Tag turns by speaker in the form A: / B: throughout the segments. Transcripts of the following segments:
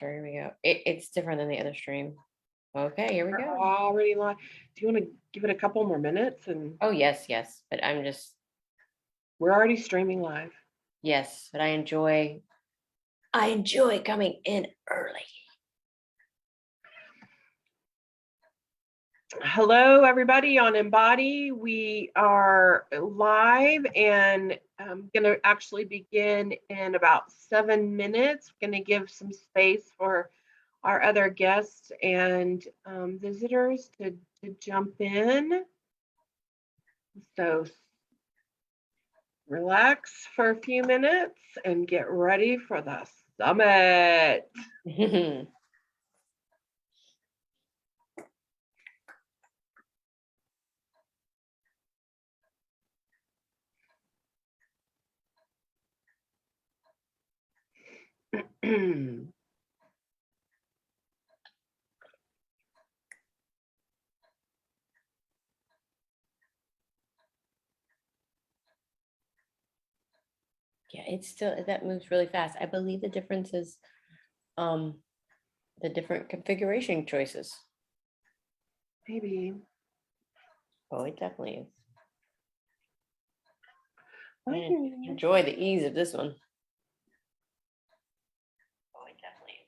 A: There we go. It's different than the other stream. Okay, here we
B: We're
A: go.
B: already live. Do you want to give it a couple more minutes? And
A: Oh, yes. But I'm just,
B: we're already streaming live.
A: yes, but I enjoy coming in early.
B: Hello, everybody on Embody. We are live and I'm going to actually begin in about 7 minutes. Going to give some space for our other guests and visitors to jump in. So relax for a few minutes and get ready for the summit.
A: Yeah, it's still, that moves really fast. I believe the difference is the different configuration choices.
B: Maybe.
A: Oh, it definitely is. I
B: Okay.
A: enjoy the ease of this one. Oh, it definitely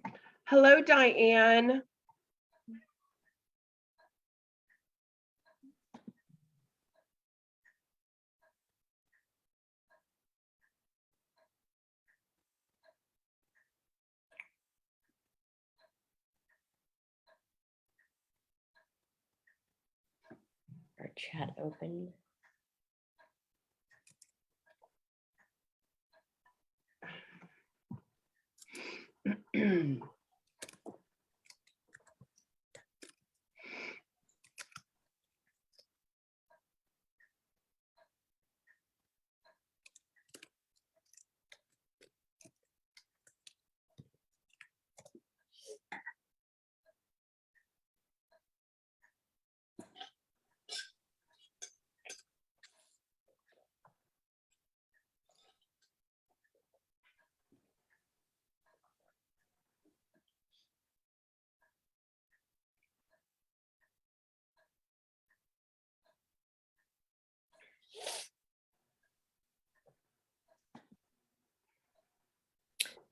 A: is.
B: Hello, Diane.
A: Our chat open.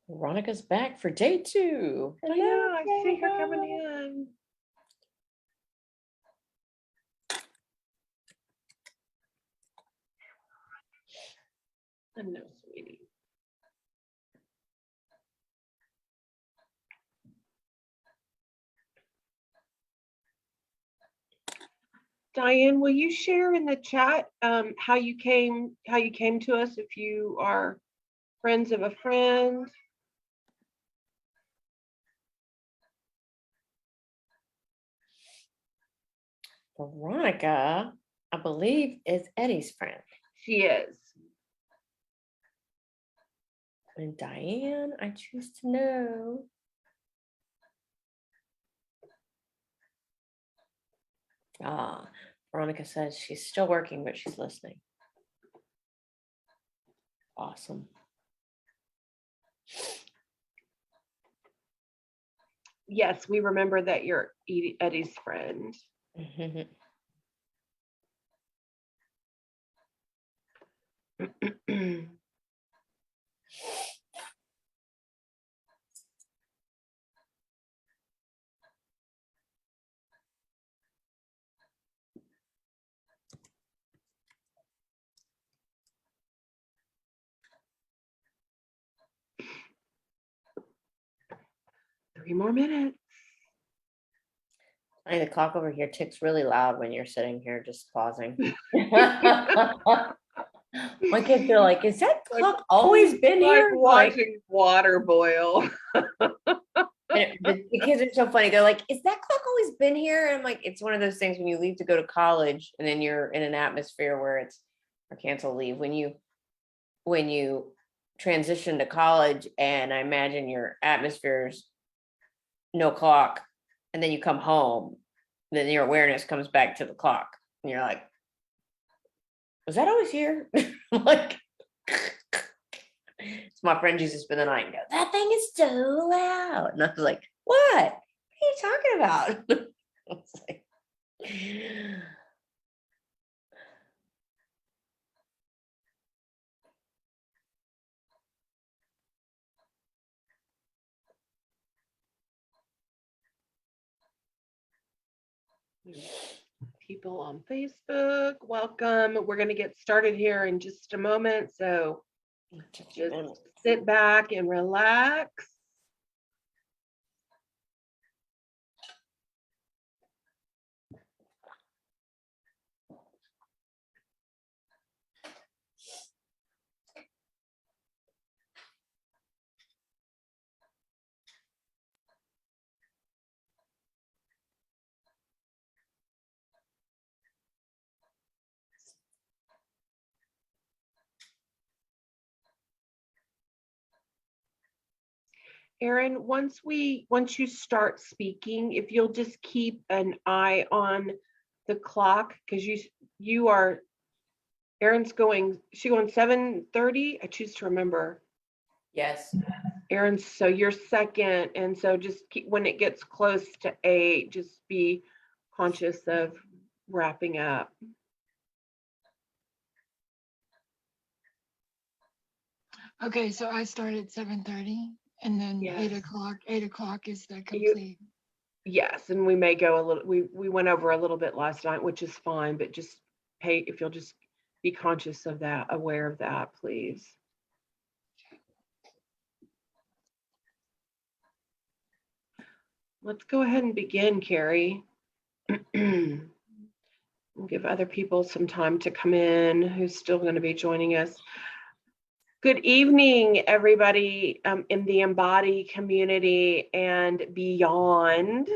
A: Veronica's back for day 2.
B: I know, I see her coming in. I know, sweetie. Diane, will you share in the chat how you came to us if you are friends of a friend?
A: Veronica, I believe, is Eddie's friend.
B: She is.
A: And Diane, I choose to know. Ah, Veronica says she's still working, but she's listening. Awesome.
B: Yes, we remember that you're Eddie's friend. 3 more minutes.
A: The clock over here ticks really loud when you're sitting here just pausing. My kids are like, is that clock always been here?
B: Watching water boil.
A: The kids are so funny. They're like, is that clock always been here? And I'm like, it's one of those things when you leave to go to college and then you're in an atmosphere where it's, or cancel leave. When you transition to college, and I imagine your atmosphere's no clock, and then you come home, then your awareness comes back to the clock. And you're like, was that always here? I'm like, so my friend used to spend the night and go, that thing is so loud. And I was like, what? What are you talking about? I was like,
B: People on Facebook, welcome. We're going to get started here in just a moment. So just sit back and relax. Erin, once you start speaking, if you'll just keep an eye on the clock, because you are Erin's going, she going 7:30? I choose to remember.
A: yes.
B: Erin, so you're second, and so just keep, when it gets close to 8, just be conscious of wrapping up.
C: Okay, so I start at 7:30 and then
B: Yes.
C: 8 o'clock is the complete.
B: Yes, and we may go a little, we went over a little bit last night, which is fine, but just if you'll just be conscious of that, aware of that, please. Let's go ahead and begin, Carrie. We'll give other people some time to come in who's still going to be joining us. Good evening, everybody in the Embody community and beyond.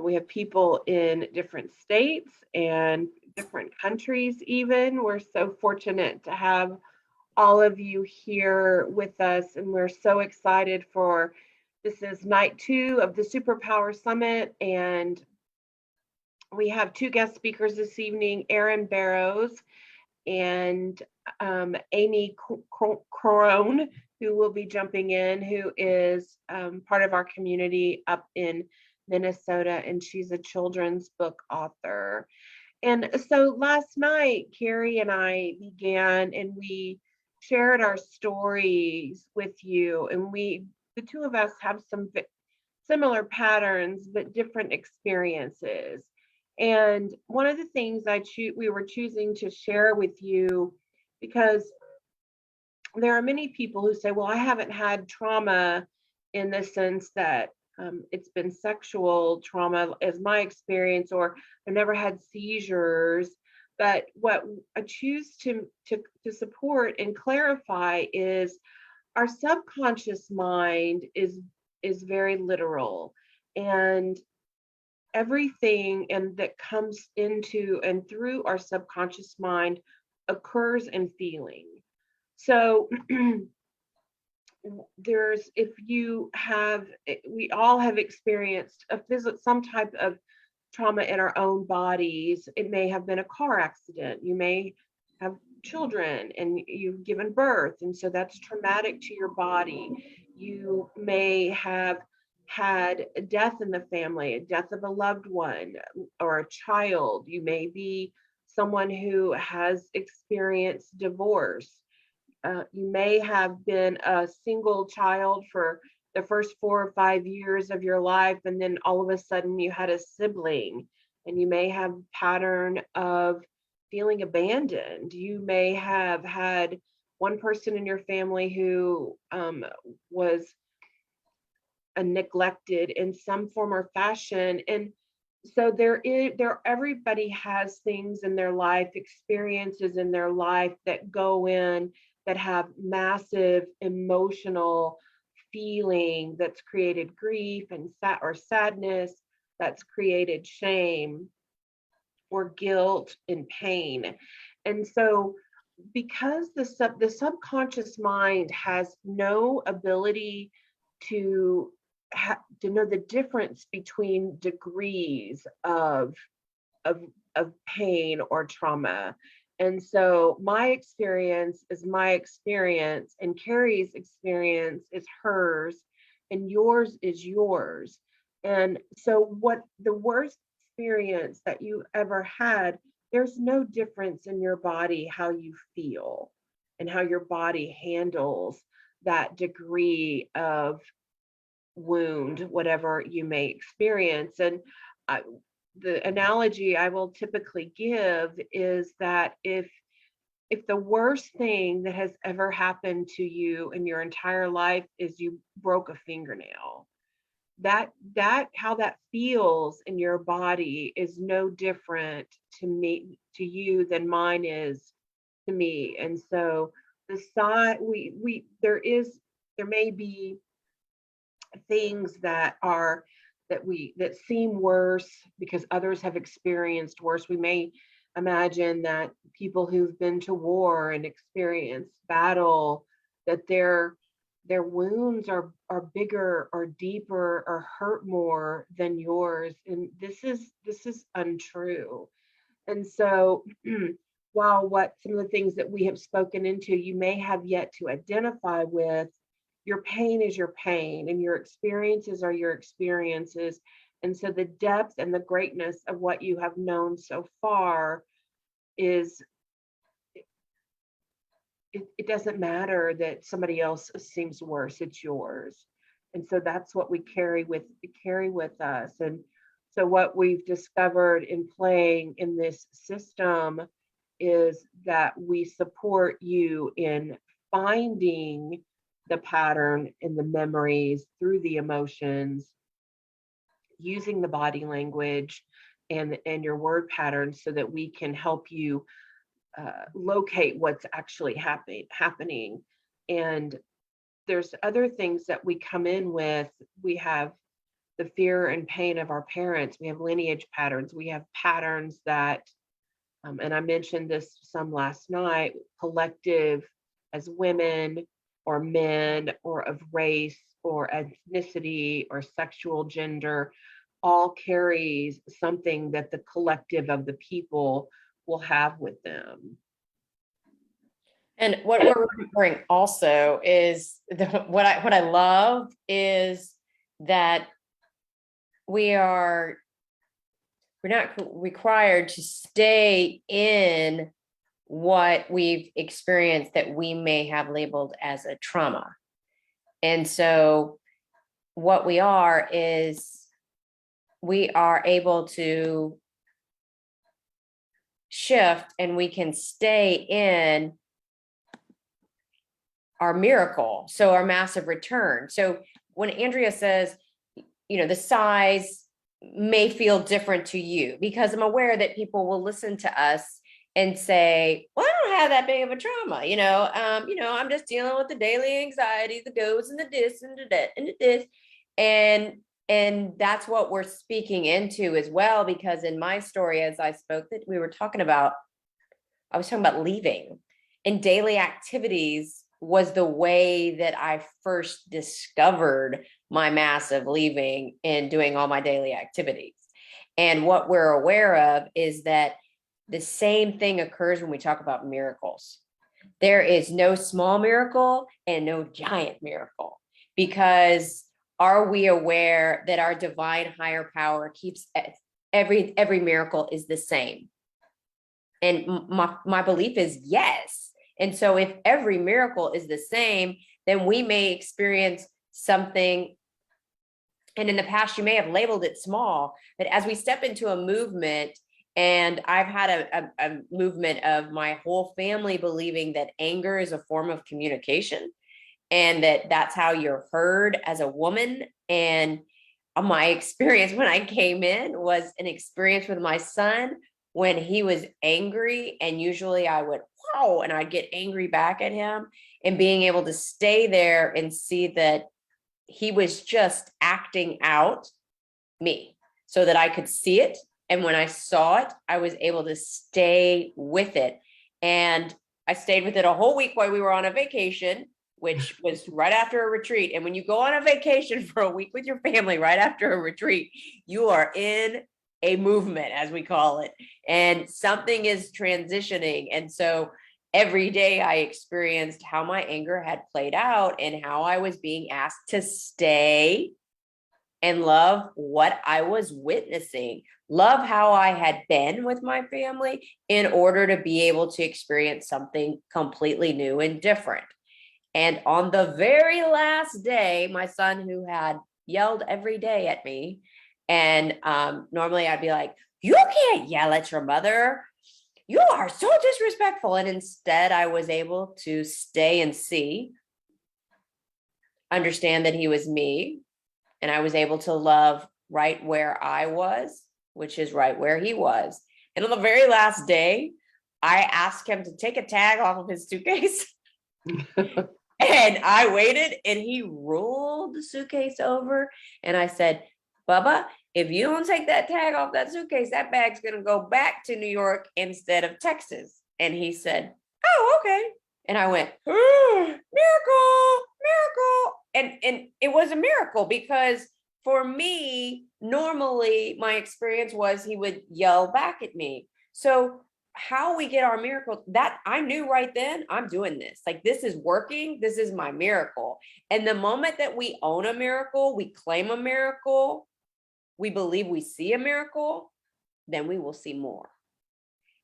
B: We have people in different states and different countries even. We're so fortunate to have all of you here with us, and we're so excited for, this is night 2 of the Superpower Summit, and we have 2 guest speakers this evening, Erin Barrows and Amy Crone, who will be jumping in, who is part of our community up in Minnesota, and she's a children's book author. And so last night, Carrie and I began and we shared our stories with you, and the 2 of us have some similar patterns, but different experiences. And one of the things we were choosing to share with you, because there are many people who say, well, I haven't had trauma in the sense that it's been sexual trauma as my experience, or I never had seizures. But what I choose to support and clarify is our subconscious mind is very literal, and everything and that comes into and through our subconscious mind occurs in feeling. So we all have experienced some type of trauma in our own bodies. It may have been a car accident. You may have children and you've given birth, and so that's traumatic to your body. You may have had a death in the family, a death of a loved one or a child. You may be someone who has experienced divorce. You may have been a single child for the first 4 or 5 years of your life, and then all of a sudden you had a sibling, and you may have a pattern of feeling abandoned. You may have had one person in your family who was neglected in some form or fashion. And so everybody has things in their life, experiences in their life that go in that have massive emotional feeling that's created grief and sadness, that's created shame or guilt and pain. And so because the subconscious mind has no ability to know the difference between degrees of pain or trauma, And so my experience is my experience, and Carrie's experience is hers, and yours is yours. And so, what the worst experience that you ever had, there's no difference in your body how you feel and how your body handles that degree of wound, whatever you may experience. And I, the analogy I will typically give is that if the worst thing that has ever happened to you in your entire life is you broke a fingernail, that how that feels in your body is no different to you than mine is to me. And so the side we there may be things that seem worse because others have experienced worse. We may imagine that people who've been to war and experienced battle, that their wounds are bigger or deeper or hurt more than yours. And this is untrue. And so while what some of the things that we have spoken into you may have yet to identify with, your pain is your pain and your experiences are your experiences. And so the depth and the greatness of what you have known so far is, it doesn't matter that somebody else seems worse, it's yours. And so that's what we carry with us. And so what we've discovered in playing in this system is that we support you in finding the pattern in the memories through the emotions, using the body language and your word patterns so that we can help you locate what's actually happening. And there's other things that we come in with. We have the fear and pain of our parents. We have lineage patterns. We have patterns that, and I mentioned this some last night, collective as women or men or of race or ethnicity or sexual gender, all carries something that the collective of the people will have with them.
A: And what we're remembering also is what I love is that we're not required to stay in what we've experienced that we may have labeled as a trauma. And so what we are is we are able to shift and we can stay in our miracle, so our massive return. So when Andrea says, the size may feel different to you, because I'm aware that people will listen to us and say, well, I don't have that big of a trauma, I'm just dealing with the daily anxiety, the goes and the this and the that and the this. And that's what we're speaking into as well, because in my story, as I spoke, that I was talking about leaving, and daily activities was the way that I first discovered my massive leaving and doing all my daily activities. And what we're aware of is that the same thing occurs when we talk about miracles. There is no small miracle and no giant miracle, because are we aware that our divine higher power keeps every miracle is the same? And my belief is yes. And so if every miracle is the same, then we may experience something. And in the past, you may have labeled it small, but as we step into a movement, and I've had a movement of my whole family believing that anger is a form of communication, and that's how you're heard as a woman. And my experience when I came in was an experience with my son when he was angry, and usually I would, wow, and I'd get angry back at him, and being able to stay there and see that he was just acting out me so that I could see it. And when I saw it, I was able to stay with it. And I stayed with it a whole week while we were on a vacation, which was right after a retreat. And when you go on a vacation for a week with your family right after a retreat, you are in a movement, as we call it, and something is transitioning. And so every day I experienced how my anger had played out and how I was being asked to stay and love what I was witnessing, love how I had been with my family in order to be able to experience something completely new and different. And on the very last day, my son, who had yelled every day at me, and normally I'd be like, you can't yell at your mother. You are so disrespectful. And instead, I was able to stay and see, understand that he was me, and I was able to love right where I was, which is right where he was. And on the very last day, I asked him to take a tag off of his suitcase. And I waited and he rolled the suitcase over. And I said, Bubba, if you don't take that tag off that suitcase, that bag's going to go back to New York instead of Texas. And he said, oh, okay. And I went, oh, miracle, miracle. And it was a miracle because for me, normally my experience was he would yell back at me. So how we get our miracle, that I knew right then, I'm doing this. Like, this is working. This is my miracle. And the moment that we own a miracle, we claim a miracle, we believe we see a miracle, then we will see more.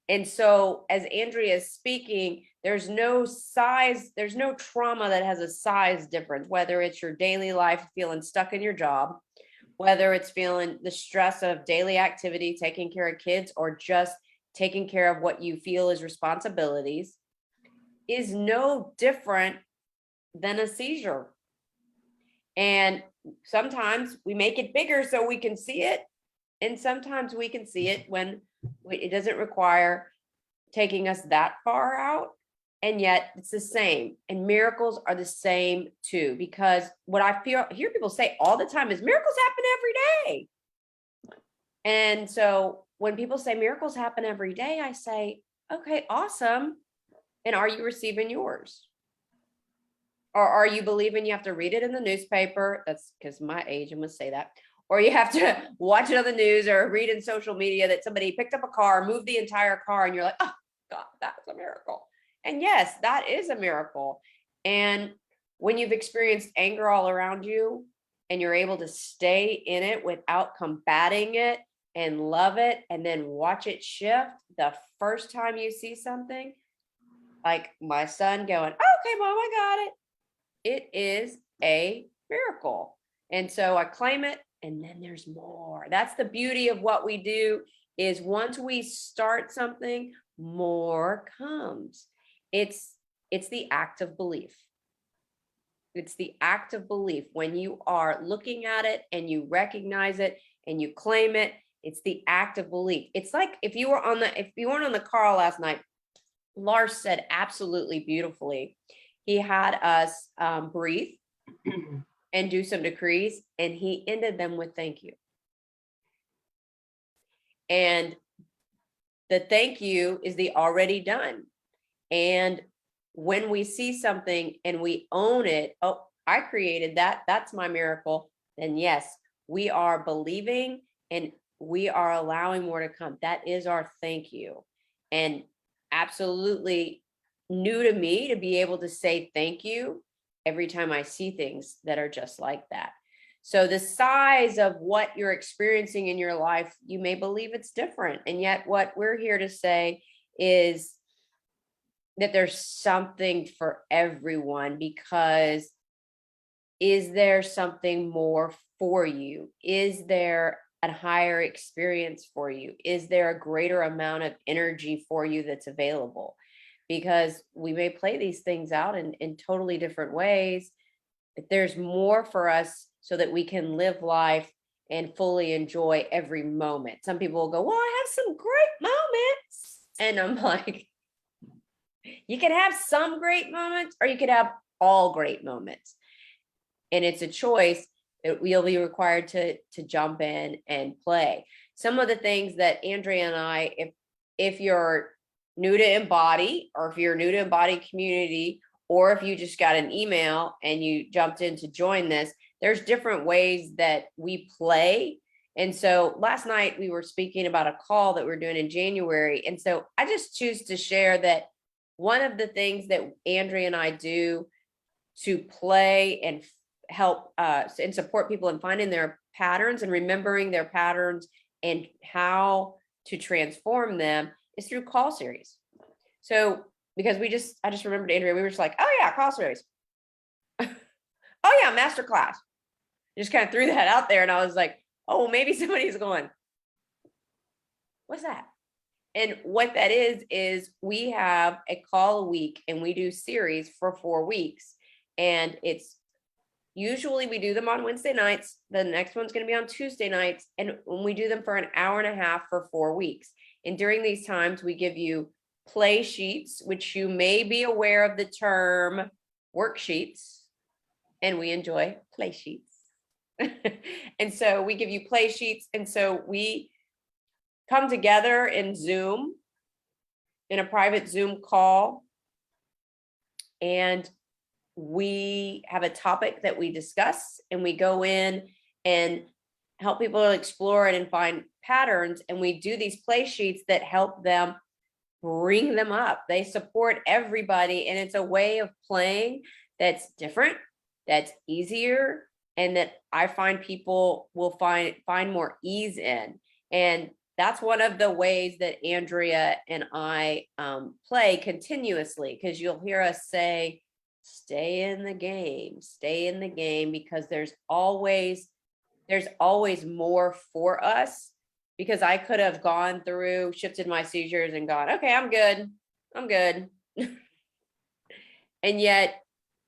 A: And so as Andrea is speaking, there's no size, there's no trauma that has a size difference, whether it's your daily life feeling stuck in your job, whether it's feeling the stress of daily activity, taking care of kids, or just taking care of what you feel is responsibilities, is no different than a seizure. And sometimes we make it bigger so we can see it. And sometimes we can see it when it doesn't require taking us that far out. And yet it's the same. And miracles are the same too, because what I hear people say all the time is miracles happen every day. And so when people say miracles happen every day, I say, okay, awesome. And are you receiving yours? Or are you believing you have to read it in the newspaper? That's because my age, I must say that. Or you have to watch it on the news or read in social media that somebody picked up a car, moved the entire car, and you're like, oh, God, that's a miracle. And yes, that is a miracle. And when you've experienced anger all around you and you're able to stay in it without combating it and love it and then watch it shift the first time you see something, like my son going, okay, Mom, I got it. It is a miracle. And so I claim it, and then there's more. That's the beauty of what we do, is once we start something, more comes. It's the act of belief. It's the act of belief. When you are looking at it and you recognize it and you claim it, it's the act of belief. It's like if you weren't on the car last night, Lars said absolutely beautifully. He had us breathe and do some decrees, and he ended them with thank you. And the thank you is the already done. And when we see something and we own it, oh, I created that, that's my miracle, then yes, we are believing and we are allowing more to come. That is our thank you. And absolutely new to me to be able to say thank you every time I see things that are just like that. So the size of what you're experiencing in your life, you may believe it's different. And yet what we're here to say is that there's something for everyone, because is there something more for you? Is there a higher experience for you? Is there a greater amount of energy for you that's available? Because we may play these things out in totally different ways, but there's more for us so that we can live life and fully enjoy every moment. Some people will go, well, I have some great moments. And I'm like, you can have some great moments or you could have all great moments. And it's a choice that we'll be required to jump in and play. Some of the things that Andrea and I, if you're new to Embody, or if you're new to Embody community, or if you just got an email and you jumped in to join this, there's different ways that we play And so last night we were speaking about a call that we're doing in January. And so I just choose to share that one of the things that Andrea and I do to play and help and support people in finding their patterns and remembering their patterns and how to transform them is through call series. So because I just remembered, Andrea, we were just like, oh yeah, call series. Oh yeah, master class. Just kind of threw that out there, and I was like, oh, maybe somebody's going, what's that? And what that is we have a call a week and we do series for 4 weeks. And it's usually we do them on Wednesday nights. The next one's going to be on Tuesday nights. And when we do them for an hour and a half for 4 weeks. And during these times, we give you play sheets, which you may be aware of the term worksheets. And we enjoy play sheets. And so we give you play sheets. And so we come together in Zoom, in a private Zoom call. And we have a topic that we discuss, and we go in and help people explore it and find patterns. And we do these play sheets that help them bring them up. They support everybody. And it's a way of playing that's different, that's easier, and that I find people will find more ease in. And that's one of the ways that Andrea and I play continuously, because you'll hear us say, stay in the game, because there's always more for us. Because I could have gone through, shifted my seizures and gone, okay, I'm good. And yet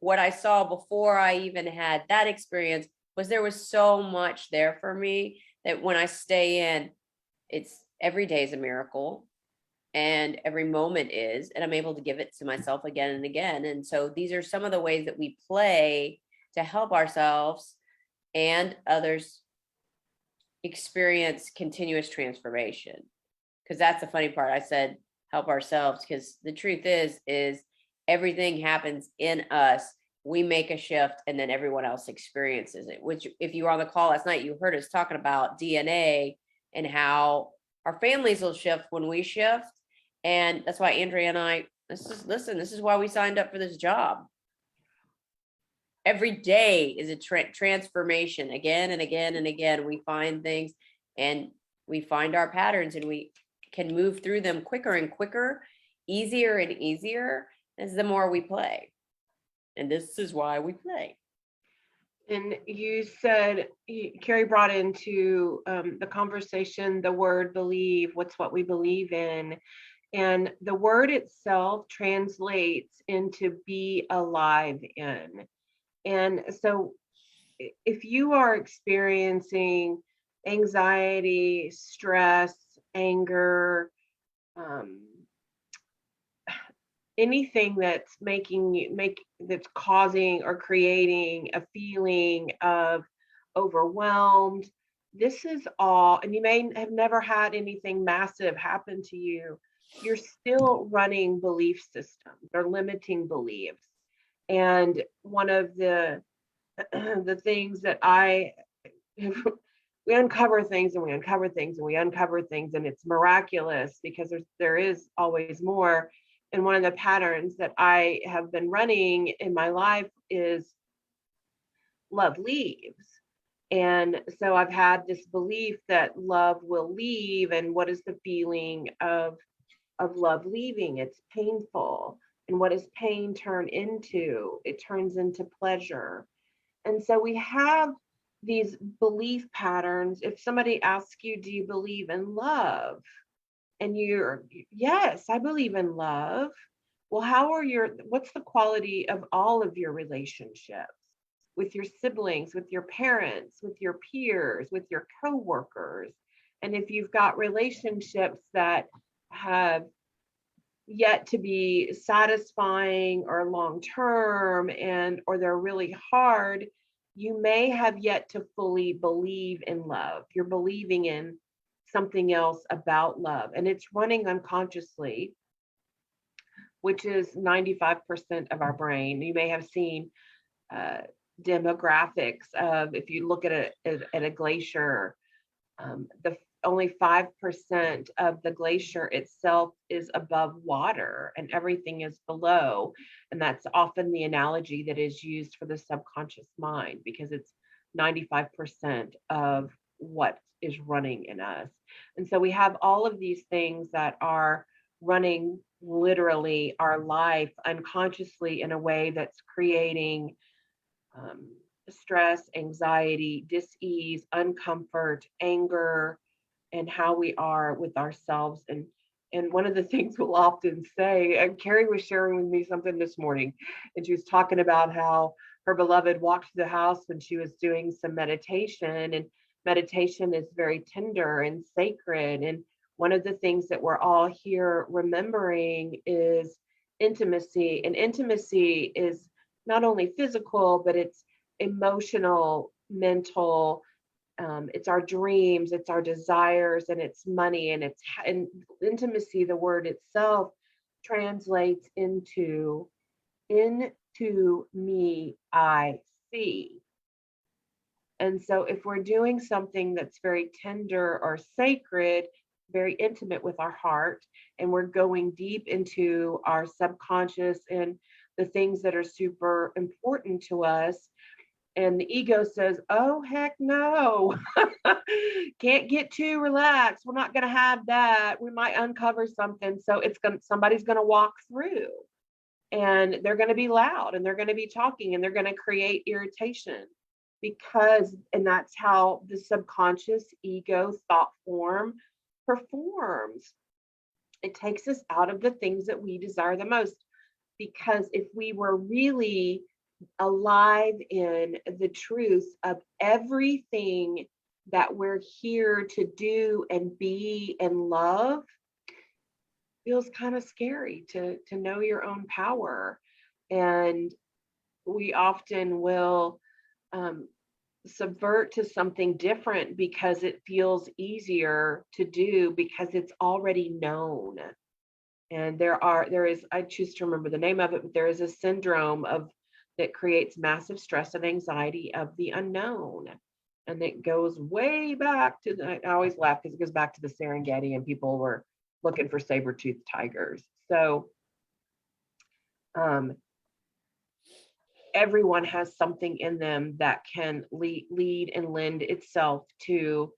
A: what I saw before I even had that experience was there was so much there for me that when I stay in, it's every day is a miracle and every moment is, and I'm able to give it to myself again and again. And so these are some of the ways that we play to help ourselves and others experience continuous transformation. Because that's the funny part. I said help ourselves, because the truth is everything happens in us. We make a shift and then everyone else experiences it, which if you were on the call last night, you heard us talking about DNA and how our families will shift when we shift. And that's why Andrea and I, this is why we signed up for this job. Every day is a transformation again and again and again. We find things and we find our patterns, and we can move through them quicker and quicker, easier and easier as the more we play. And this is why we play.
B: And you said, Carrie brought into the conversation the word believe. What's what we believe in? And the word itself translates into be alive in. And so if you are experiencing anxiety, stress, anger, anything that's that's causing or creating a feeling of overwhelmed, this is all, and you may have never had anything massive happen to you, you're still running belief systems or limiting beliefs. And one of the the things that we uncover things and we uncover things and we uncover things, and it's miraculous because there is always more. And one of the patterns that I have been running in my life is love leaves. And so I've had this belief that love will leave. And what is the feeling of love leaving? It's painful. And what does pain turn into? It turns into pleasure. And so we have these belief patterns. If somebody asks you, do you believe in love? And you're, yes, I believe in love. Well, what's the quality of all of your relationships with your siblings, with your parents, with your peers, with your coworkers? And if you've got relationships that have yet to be satisfying or long-term or they're really hard, you may have yet to fully believe in love. You're believing in something else about love, and it's running unconsciously, which is 95% of our brain. You may have seen demographics of, if you look at a glacier, The only 5% of the glacier itself is above water and everything is below. And that's often the analogy that is used for the subconscious mind because it's 95% of what is running in us. And so we have all of these things that are running literally our life unconsciously in a way that's creating um, stress, anxiety, dis-ease, uncomfort, anger, and how we are with ourselves. And one of the things we'll often say, and Carrie was sharing with me something this morning, and she was talking about how her beloved walked to the house when she was doing some meditation, and meditation is very tender and sacred. And one of the things that we're all here remembering is intimacy. And intimacy is not only physical, but it's emotional, mental, it's our dreams, it's our desires, and it's money, and and intimacy. The word itself translates into me I see. And so if we're doing something that's very tender or sacred, very intimate with our heart, and we're going deep into our subconscious and the things that are super important to us, and the ego says, oh, heck no, can't get too relaxed. We're not going to have that. We might uncover something. So somebody's going to walk through, and they're going to be loud, and they're going to be talking, and they're going to create irritation and that's how the subconscious ego thought form performs. It takes us out of the things that we desire the most, because if we were really alive in the truth of everything that we're here to do and be and love, feels kind of scary to know your own power. And we often will subvert to something different because it feels easier to do because it's already known. And there is, I choose to remember the name of it, but there is a syndrome that creates massive stress and anxiety of the unknown. And it goes way back to I always laugh because it goes back to the Serengeti and people were looking for saber-toothed tigers. So everyone has something in them that can lead and lend itself to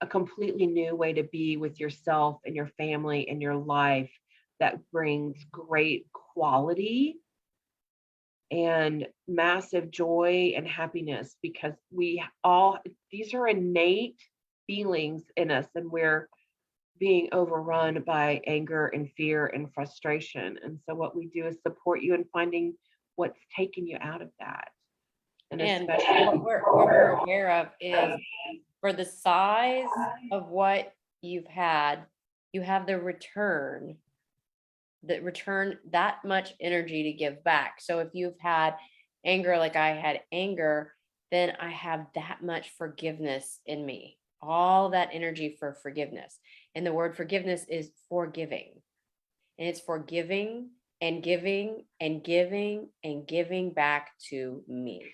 B: a completely new way to be with yourself and your family and your life that brings great quality and massive joy and happiness, because these are innate feelings in us, and we're being overrun by anger and fear and frustration. And so what we do is support you in finding what's taking you out of that.
A: And
B: especially
A: what we're aware of is, for the size of what you've had, you have the return that much energy to give back. So if you've had anger, like I had anger, then I have that much forgiveness in me, all that energy for forgiveness. And the word forgiveness is forgiving. And it's forgiving and giving and giving and giving back to me.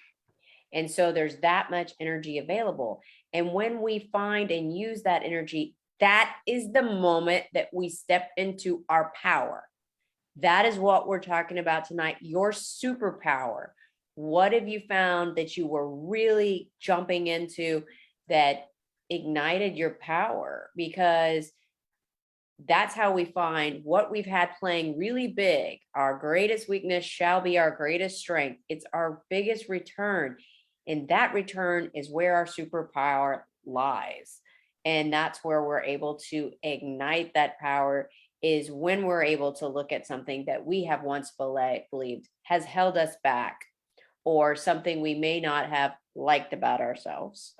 A: And so there's that much energy available. And when we find and use that energy, that is the moment that we step into our power. That is what we're talking about tonight, your superpower. What have you found that you were really jumping into that ignited your power? Because that's how we find what we've had playing really big. Our greatest weakness shall be our greatest strength. It's our biggest return. And that return is where our superpower lies. And that's where we're able to ignite that power, is when we're able to look at something that we have once believed has held us back, or something we may not have liked about ourselves,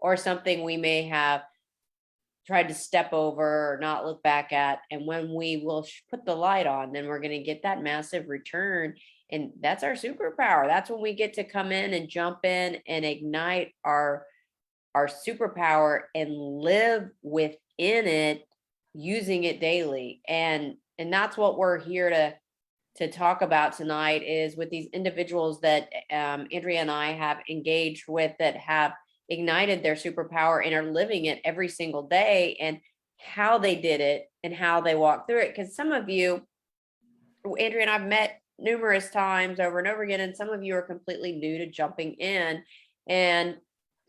A: or something we may have tried to step over or not look back at. And when we will put the light on, then we're going to get that massive return. And that's our superpower. That's when we get to come in and jump in and ignite our superpower and live within it, using it daily. And that's what we're here to talk about tonight, is with these individuals that Andrea and I have engaged with, that have ignited their superpower and are living it every single day, and how they did it and how they walked through it. Because some of you, Andrea and I've met numerous times over and over again, and some of you are completely new to jumping in. And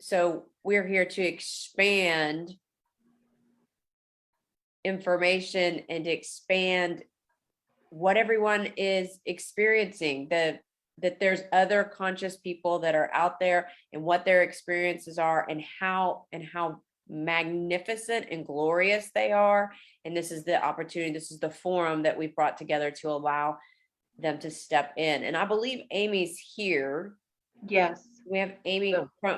A: so we're here to expand information and to expand what everyone is experiencing, that there's other conscious people that are out there and what their experiences are, and how magnificent and glorious they are. And this is the opportunity, this is the forum that we've brought together to allow them to step in. And I believe Amy's here.
B: Yes.
A: We have Amy.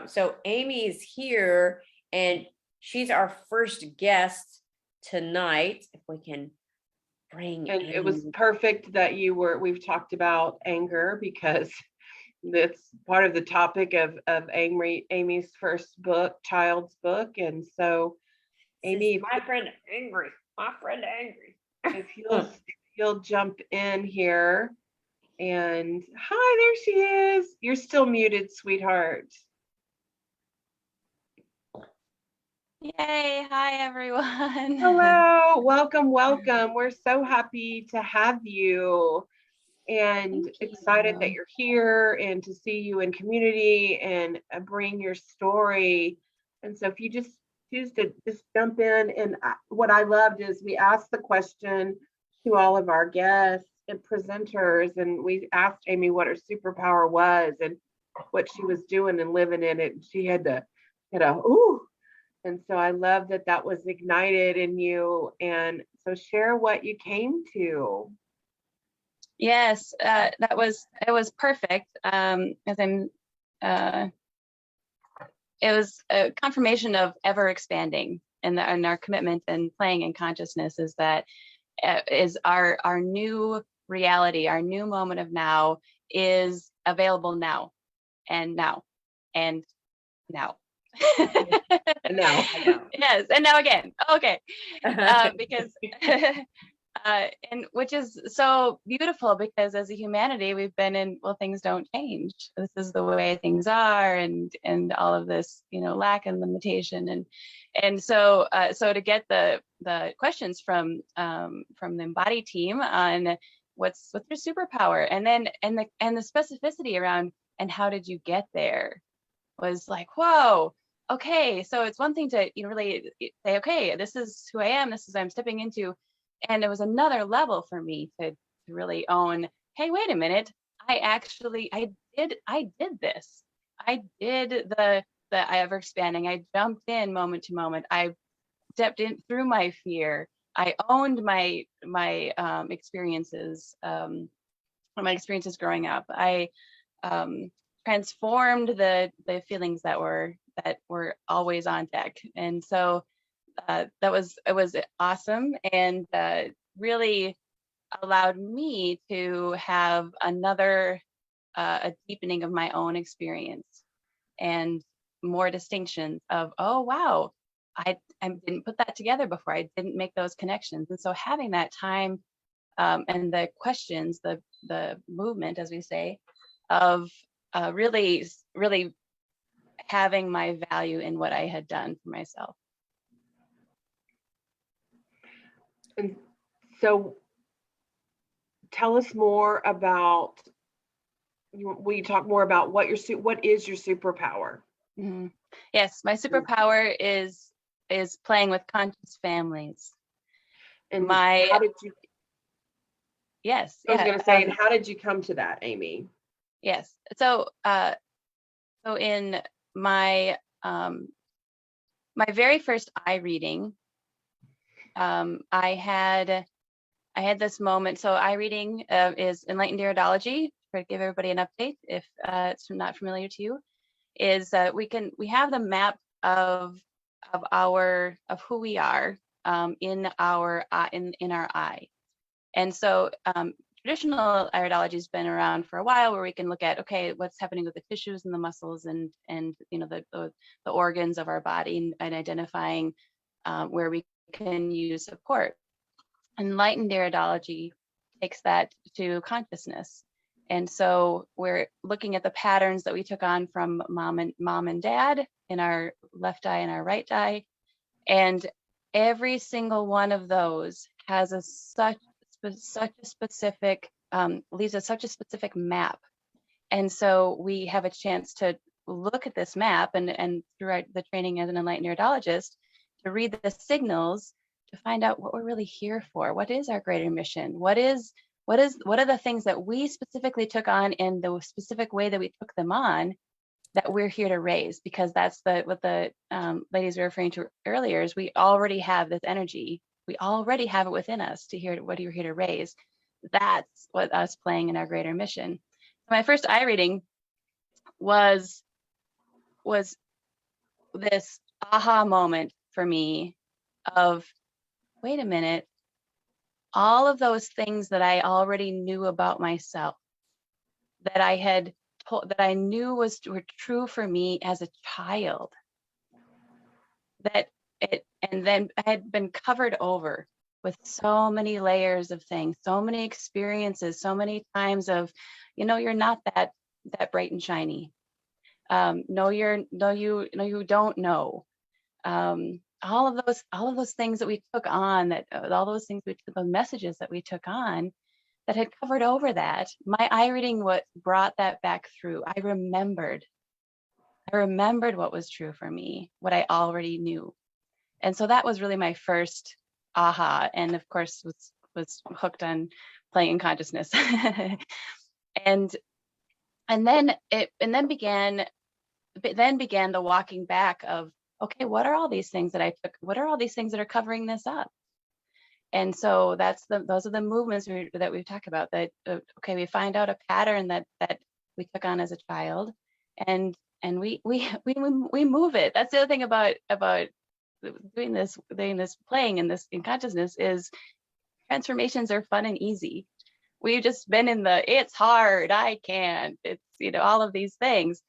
A: So Amy's here, and she's our first guest tonight. If we can bring
B: And it was
A: Amy.
B: perfect that we've talked about anger, because that's part of the topic of Amy's first book, child's book. And so Amy,
A: my friend angry.
B: if you'll jump in here. And hi, there she is. You're still muted, sweetheart.
D: Yay, hi everyone.
B: Hello, welcome. We're so happy to have you, and
D: Thank
B: excited that
D: you.
B: you're here and to see you in community and bring your story. And so if you just choose to just jump in, and what I loved is we asked the question to all of our guests and presenters, and we asked Amy what her superpower was and what she was doing and living in it. And she had to, ooh. And so I love that was ignited in you. And so share what you came to.
D: Yes, it was perfect. As I'm, it was a confirmation of ever expanding, and our commitment and playing in consciousness is that is our new reality, our new moment of now is available now, and now, and now.
B: And now.
D: Yes, and now again. Okay, because and which is so beautiful, because as a humanity we've been in, well, things don't change, this is the way things are, and all of this, lack and limitation, and so so to get the questions from the Embody team on what's your superpower, and then and the specificity around and how did you get there was like, whoa. Okay, so it's one thing to really say, okay, this is who I am, this is what I'm stepping into, and it was another level for me to really own, hey, wait a minute, I did this, I did the ever expanding, I jumped in moment to moment, I stepped in through my fear, I owned my experiences, my experiences growing up, I transformed the feelings that were always on deck. And so it was awesome, and really allowed me to have another a deepening of my own experience, and more distinctions of, oh wow, I didn't put that together before, I didn't make those connections. And so having that time and the questions, the movement, as we say, of really having my value in what I had done for myself.
B: And so tell us more about, will you talk more about what is your superpower?
D: Mm-hmm. Yes, my superpower is playing with conscious families.
B: And how did you?
D: Yes.
B: I was going to say, and how did you come to that, Amy?
D: Yes. So so in my my very first eye reading, I had this moment. So eye reading is enlightened iridology. To give everybody an update, if it's not familiar to you, is we have the map of who we are in our eye. And so traditional iridology has been around for a while, where we can look at, okay, what's happening with the tissues and the muscles and the organs of our body, and identifying where we can use support. Enlightened iridology takes that to consciousness. And so we're looking at the patterns that we took on from mom and dad, in our left eye and our right eye. And every single one of those has such a specific, leaves us such a specific map. And so we have a chance to look at this map and throughout the training as an enlightened iridologist, to read the signals, to find out what we're really here for. What is our greater mission? What are the things that we specifically took on in the specific way that we took them on, that we're here to raise? Because that's what the ladies were referring to earlier, is we already have this energy. We already have it within us to hear what you're here to raise. That's what us playing in our greater mission. My first eye reading was this aha moment for me of, wait a minute, all of those things that I already knew about myself, that I had told, that I knew were true for me as a child, and then I had been covered over with so many layers of things, so many experiences, so many times of, you're not that bright and shiny. No, you don't know. All of those things that we took on, the messages that we took on, that had covered over that. My eye reading what brought that back through. I remembered what was true for me, what I already knew. And so that was really my first aha, and of course was hooked on playing in consciousness. and then began the walking back of, okay, what are all these things that I took? What are all these things that are covering this up? And so those are the movements that we've talked about, that okay, we find out a pattern that we took on as a child, and we move it. That's the other thing about doing this playing in consciousness, is transformations are fun and easy. We've just been in it's hard, I can't, it's all of these things,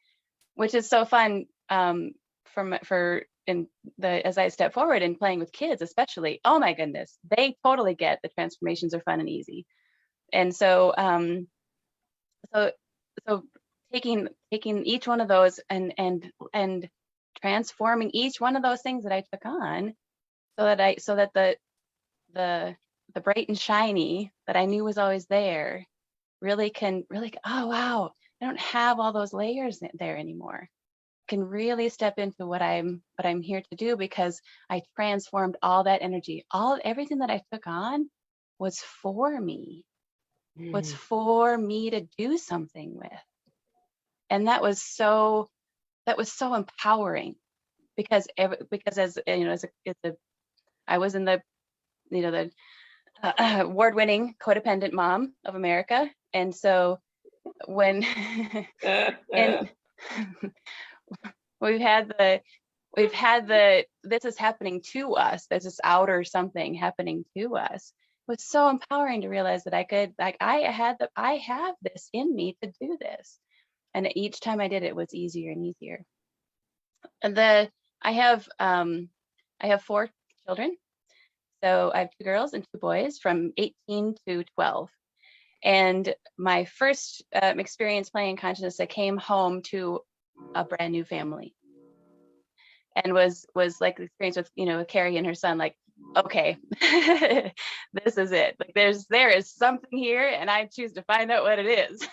D: which is so fun as I step forward and playing with kids, especially. Oh my goodness, they totally get the transformations are fun and easy. And so so taking each one of those and transforming each one of those things that I took on, so that the bright and shiny that I knew was always there really, oh wow, I don't have all those layers there anymore. Can really step into what I'm here to do, because I transformed all that energy. Everything that I took on was for me, was for me to do something with. And that was so empowering, because as I was in the award-winning codependent mom of America, and so when and we've had the this is happening to us, there's this outer something happening to us. It was so empowering to realize that I have this in me to do this, and each time I did it was easier and easier. And I have 4 children, so I have 2 girls and 2 boys from 18 to 12. And my first experience playing in consciousness, I came home to a brand new family, and was like the experience with Carrie and her son, like, okay, this is it. Like there is something here, and I choose to find out what it is.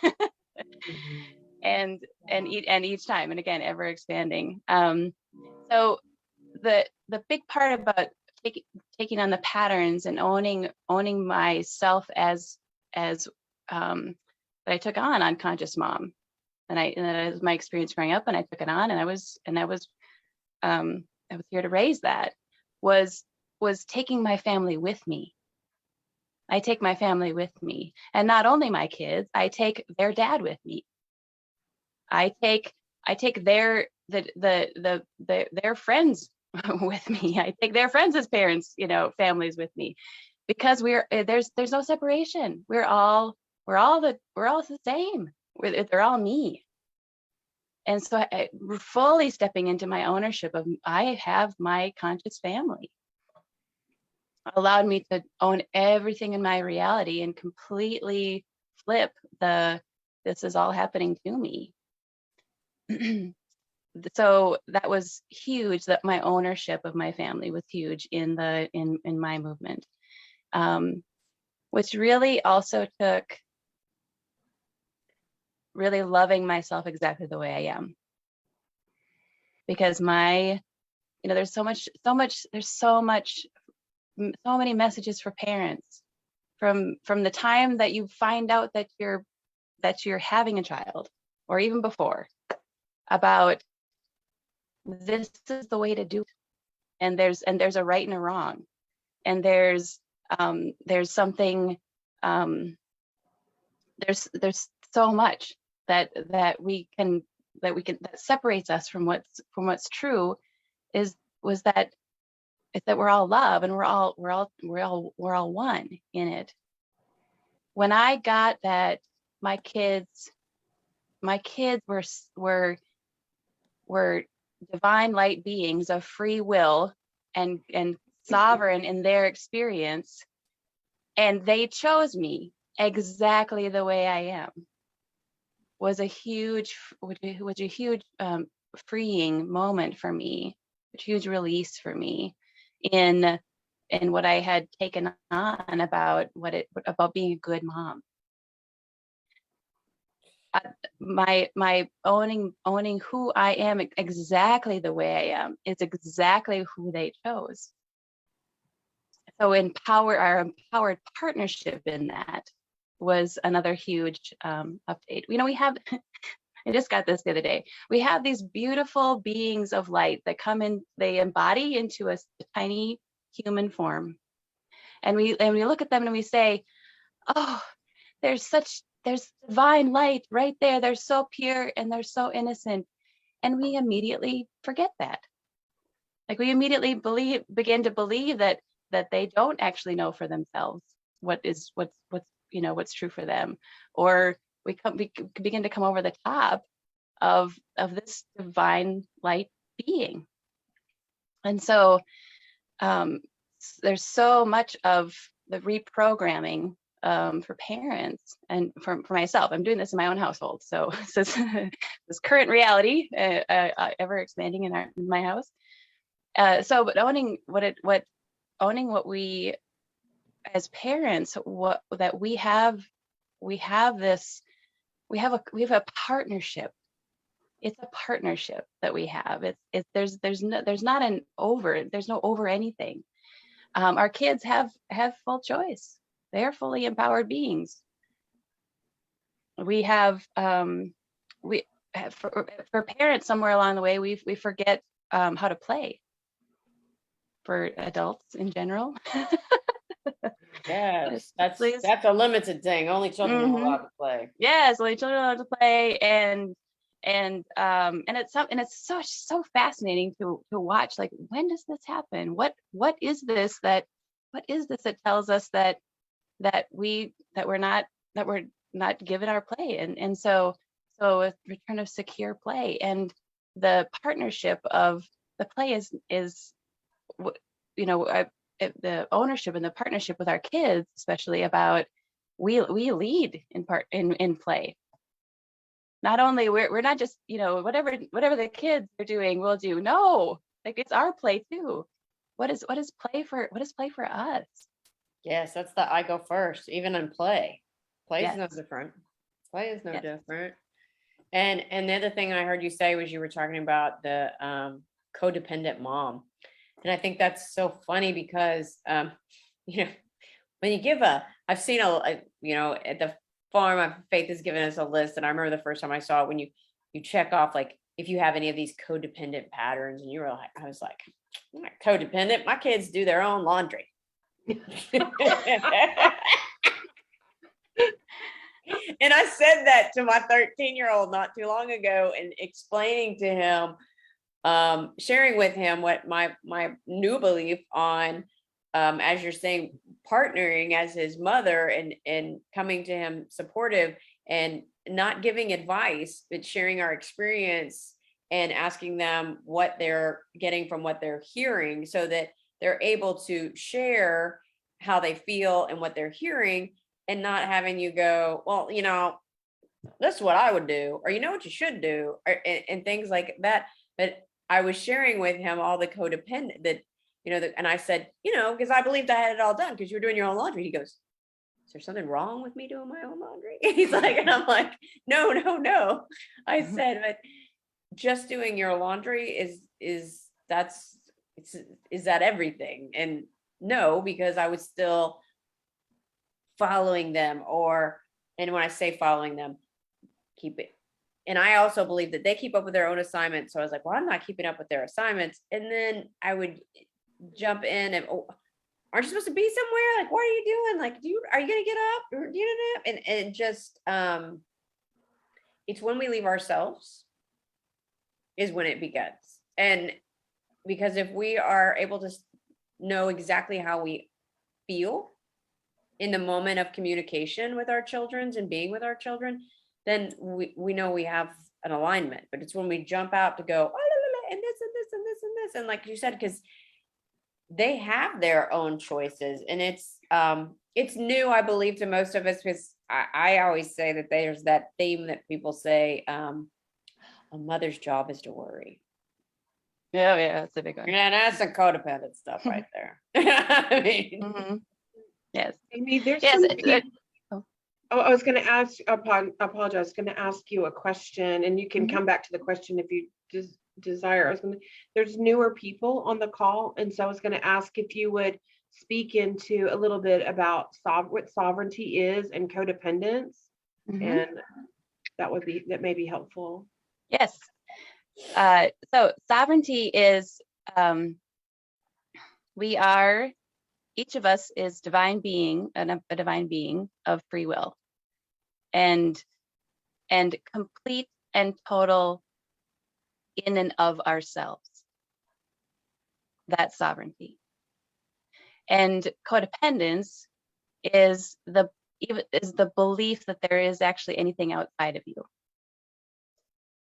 D: and each time, and again, ever expanding. So the big part about taking on the patterns and owning myself as that I took on Conscious Mom, and that was my experience growing up, and I took it on, and I was here to raise that, was taking my family with me. I take my family with me, and not only my kids, I take their dad with me. I take their friends with me. I take their friends' parents, families with me, because there's no separation. We're all the same. They're all me. And so we're fully stepping into my ownership of, I have my conscious family. Allowed me to own everything in my reality and completely flip this is all happening to me. so that was huge, that my ownership of my family was huge in my movement, which really also took really loving myself exactly the way I am, because there's so many messages for parents from the time that you find out that you're having a child, or even before, about this is the way to do it, and there's a right and a wrong, and there's something, there's so much that separates us from what's true, was that we're all love, and we're all one in it. When I got that my kids were divine light beings of free will and sovereign in their experience, and they chose me exactly the way I am, was a huge freeing moment for me, a huge release for me in what I had taken on about being a good mom. My owning who I am exactly the way I am is exactly who they chose. So our empowered partnership in that was another huge update. We have, I just got this the other day. We have these beautiful beings of light that come in, they embody into a tiny human form. And we look at them and we say, oh, there's divine light right there. They're so pure and they're so innocent. And we immediately forget that. Like, we immediately begin to believe that they don't actually know for themselves what's true for them, or we begin to come over the top of this divine light being. And so there's so much of the reprogramming for parents and for myself. I'm doing this in my own household, so this current reality ever expanding in my house. But owning what we as parents, we have a partnership. It's a partnership that we have. There's no over anything. Our kids have full choice. They are fully empowered beings. We have for parents, somewhere along the way, we forget how to play. For adults in general.
A: Yes, that's a limited thing. Only children are allowed to play.
D: Yes, only children are allowed to play, and it's so fascinating to watch. Like, when does this happen? What is this that tells us that we're not given our play, and so a return of secure play, and the partnership of the play is the ownership and the partnership with our kids, especially about we lead in play. Not only we're not just whatever the kids are doing we'll do. No, like, it's our play too. What is play for us?
A: Yes, that's the I go first, even in play. Play is
D: Yes.
A: no different. Play is no
D: Yes.
A: different. And the other thing I heard you say was you were talking about the codependent mom. And I think that's so funny because, when you give I've seen at the farm, Faith has given us a list. And I remember the first time I saw it, when you check off, like, if you have any of these codependent patterns, and I was like, I'm not codependent. My kids do their own laundry. And I said that to my 13-year-old not too long ago, and explaining to him, sharing with him what my new belief on, as you're saying, partnering as his mother, and coming to him supportive, and not giving advice, but sharing our experience and asking them what they're getting from what they're hearing, so that they're able to share how they feel and what they're hearing, and not having you go, well, this is what I would do, or what you should do, and things like that. But I was sharing with him all the codependent that, and I said, because I believed I had it all done because you were doing your own laundry. He goes, is there something wrong with me doing my own laundry? He's like, and I'm like, no, no, no. I said, but just doing your laundry is that everything? And no, because I was still following them, and when I say following them, keep it. And I also believe that they keep up with their own assignments. So I was like, well, I'm not keeping up with their assignments. And then I would jump in and, aren't you supposed to be somewhere? Like, what are you doing? Like, are you gonna get up? Or and just it's when we leave ourselves is when it begins. And because if we are able to know exactly how we feel in the moment of communication with our children and being with our children, then we know we have an alignment. But it's when we jump out to go, oh, and this and this and this and this, and like you said, because they have their own choices, and it's new, I believe, to most of us, because I always say that there's that theme that people say, a mother's job is to worry.
D: Yeah, that's a big one.
A: Yeah, that's the codependent stuff right there. I mean,
D: Mhm. Yes.
B: Amy, there's
D: Yes.
B: some I was going to ask, apologize, I was going to ask you a question, and you can come back to the question if you desire. There's newer people on the call, and so I was going to ask if you would speak into a little bit about what sovereignty is and codependence,
D: Mhm.
B: and that may be helpful.
D: Yes. So sovereignty is, each of us is divine being, a divine being of free will, and complete and total in and of ourselves. That's sovereignty. And codependence is the belief that there is actually anything outside of you.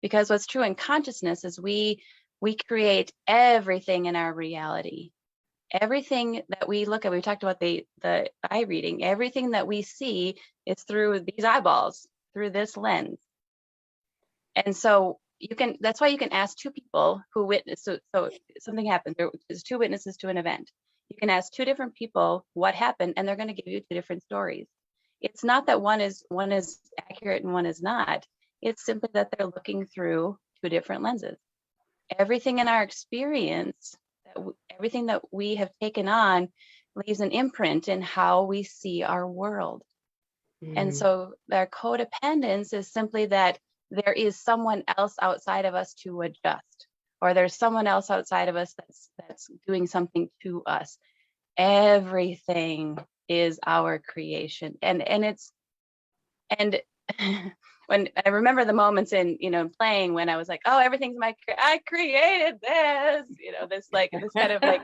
D: Because what's true in consciousness is we create everything in our reality. Everything that we look at, we talked about the eye reading, everything that we see is through these eyeballs, through this lens. And so that's why you can ask two people who witness, so something happens, there's two witnesses to an event. You can ask two different people what happened, and they're going to give you two different stories. It's not that one is accurate and one is not. It's simply that they're looking through two different lenses. Everything in our experience, everything that we have taken on, leaves an imprint in how we see our world. And so their codependence is simply that there is someone else outside of us to adjust, or there's someone else outside of us that's doing something to us. Everything is our creation, and when I remember the moments in playing when I was like, oh, everything's I created this, this kind of like,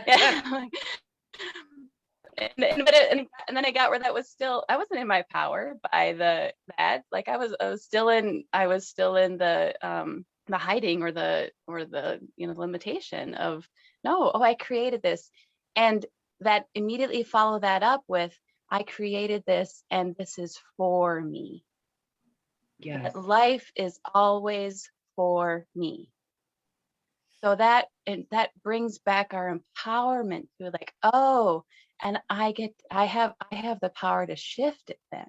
D: yeah. And then I got where that was still, I wasn't in my power by that. Like I was still in the hiding or the limitation of no, oh, I created this. And that immediately follow that up with, I created this and this is for me.
B: Yes.
D: That life is always for me. So that brings back our empowerment to like, oh, and I have the power to shift it then.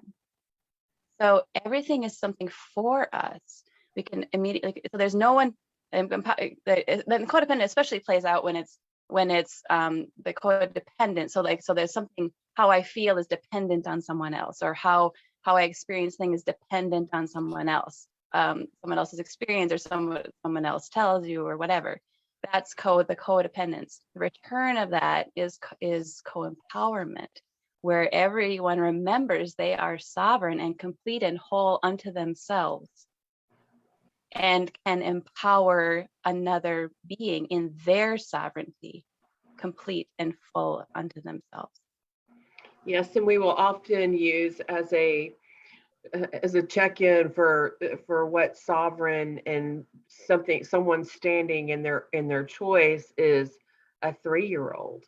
D: So everything is something for us. We can immediately, so there's no one, then codependent especially plays out when it's the codependent. So there's something, how I feel is dependent on someone else, or how I experience things is dependent on someone else, someone else's experience, or someone else tells you, or whatever. That's the codependence. The return of that is co-empowerment, where everyone remembers they are sovereign and complete and whole unto themselves, and can empower another being in their sovereignty, complete and full unto themselves.
B: Yes, and we will often use as a check-in for what sovereign and someone standing in their choice is a 3-year-old,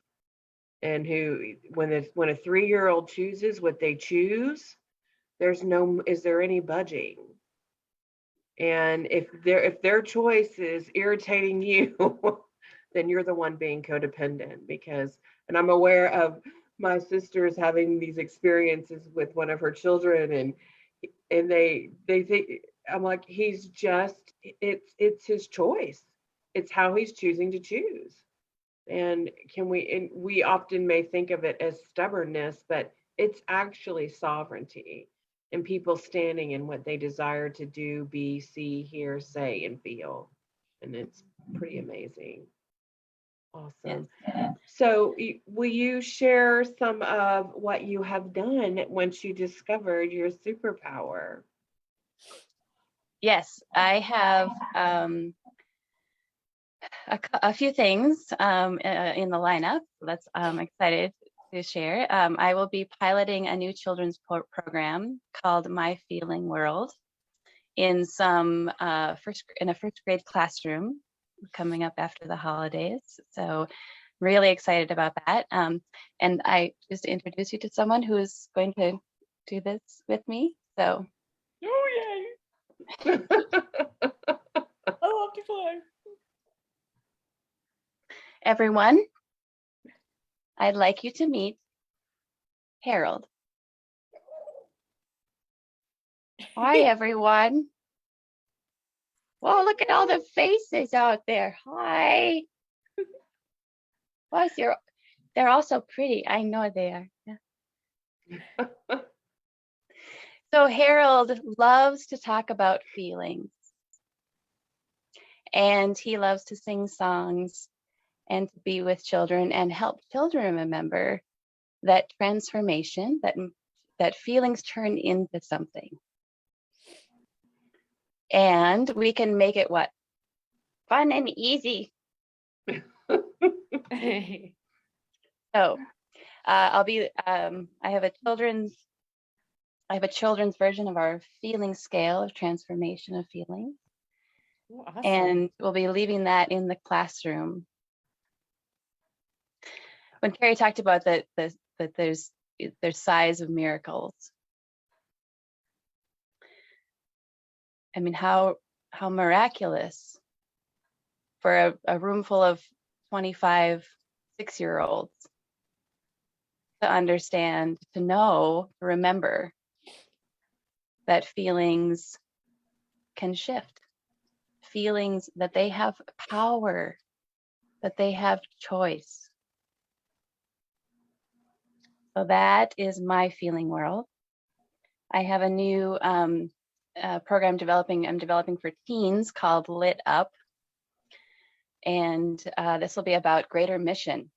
B: and who when a 3-year-old chooses what they choose, is there any budging? And if their choice is irritating you, then you're the one being codependent. And I'm aware of my sisters having these experiences with one of her children, and they think, I'm like, it's his choice. It's how he's choosing to choose. And we often may think of it as stubbornness, but it's actually sovereignty and people standing in what they desire to do, be, see, hear, say, and feel. And it's pretty amazing. Awesome. So will you share some of what you have done once you discovered your superpower?
D: Yes, I have a few things in the lineup. That's I'm excited to share. I will be piloting a new children's program called My Feeling World in a first grade classroom coming up after the holidays. So really excited about that. And I just introduce you to someone who is going to do this with me. So.
B: Oh, yay. I love to fly.
D: Everyone, I'd like you to meet Harold. Hi, everyone. Whoa, look at all the faces out there. Hi. Plus, they're all so pretty. I know they are. Yeah. So Harold loves to talk about feelings. And he loves to sing songs and to be with children and help children remember that transformation, that feelings turn into something. And we can make it what? Fun and easy. So I have a children's version of our feeling scale of transformation of feelings.
A: Oh, awesome.
D: And we'll be leaving that in the classroom. When Carrie talked about that there's size of miracles. I mean, how miraculous for a room full of 25 6-year-olds to understand, to know, to remember that feelings can shift. Feelings that they have power, that they have choice. So that is my feeling world. I have a new program I'm developing for teens called Lit Up. And this will be about greater mission,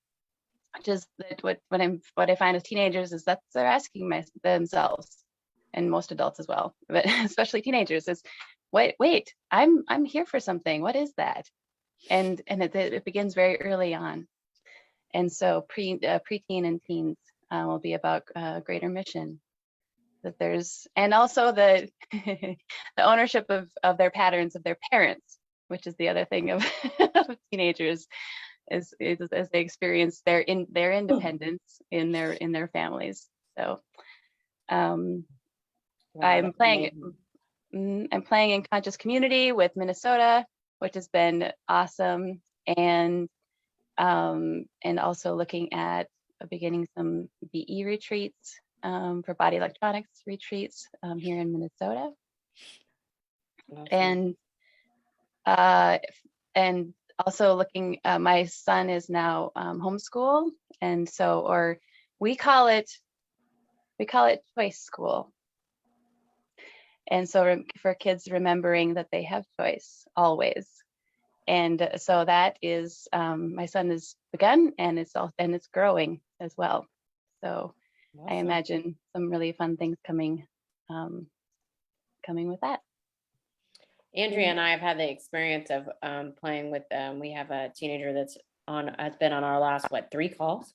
D: which is what I find with teenagers is that they're asking themselves, and most adults as well, but especially teenagers, is wait, I'm here for something. What is that? And it begins very early on. And so preteen and teens will be about greater mission. That there's, and also the the ownership of their patterns of their parents, which is the other thing of teenagers, is as they experience their independence in their families. So
A: Wow,
D: I'm
A: that's
D: playing in Conscious Community with Minnesota, which has been awesome, and also looking at beginning some BE retreats for body electronics retreats here in Minnesota.
A: awesome.
D: And also looking, my son is now homeschooled, and so, or we call it choice school. And so for kids remembering that they have choice always. And so that is, my son has begun, and it's growing as well. So
A: Awesome.
D: I imagine some really fun things coming with that.
A: Andrea and I have had the experience of playing with we have a teenager has been on our last 3 calls?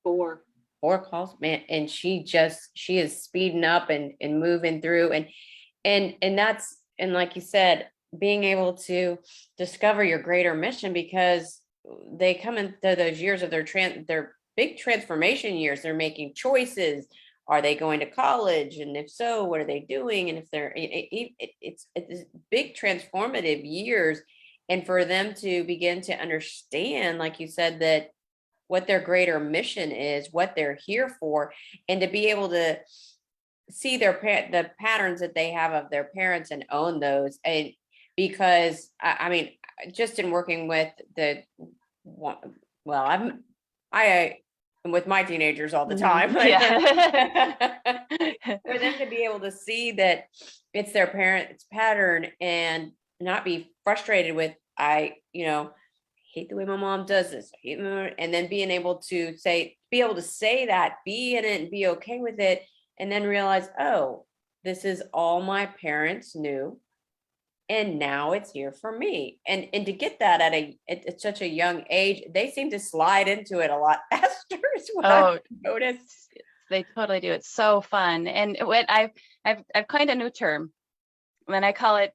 B: 4
A: calls, man, and she is speeding up and moving through, and that's, and like you said, being able to discover your greater mission, because they come into those years of their big transformation years. They're making choices, are they going to college? And if so, what are they doing? And if they're, it's big transformative years. And for them to begin to understand, like you said, that what their greater mission is, what they're here for, and to be able to see the patterns that they have of their parents and own those. And because I mean, just in working with well, I am with my teenagers all the time.
D: Yeah.
A: For them to be able to see that it's their parents' pattern and not be frustrated with, hate the way my mom does this, and then being able to say that, be in it and be okay with it, and then realize, oh, this is all my parents knew, and now it's here for me. And to get that at such a young age, they seem to slide into it a lot faster is what I've noticed.
D: They totally do. It's so fun. And what I've coined a new term, and I call it,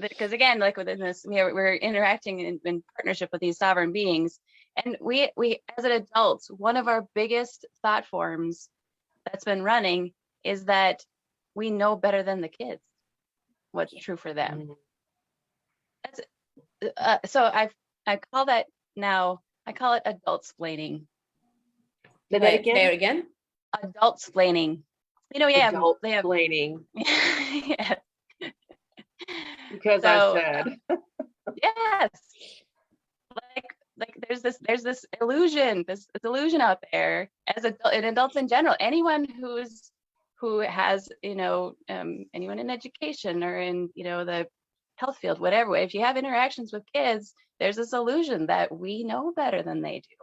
D: because again, like within this, we're interacting in partnership with these sovereign beings. And we as an adults, one of our biggest thought forms that's been running is that we know better than the kids what's true for them. That's, so I call that now, I call it adult-splaining.
B: Say that again.
A: Say it again.
D: Adult-splaining.
B: Adult-splaining.
D: Yeah.
B: Because
D: So,
B: I said.
D: Yes. Like there's this illusion, this illusion out there as adults in general. Anyone who has, anyone in education or in, the health field, whatever, if you have interactions with kids, there's this illusion that we know better than they do.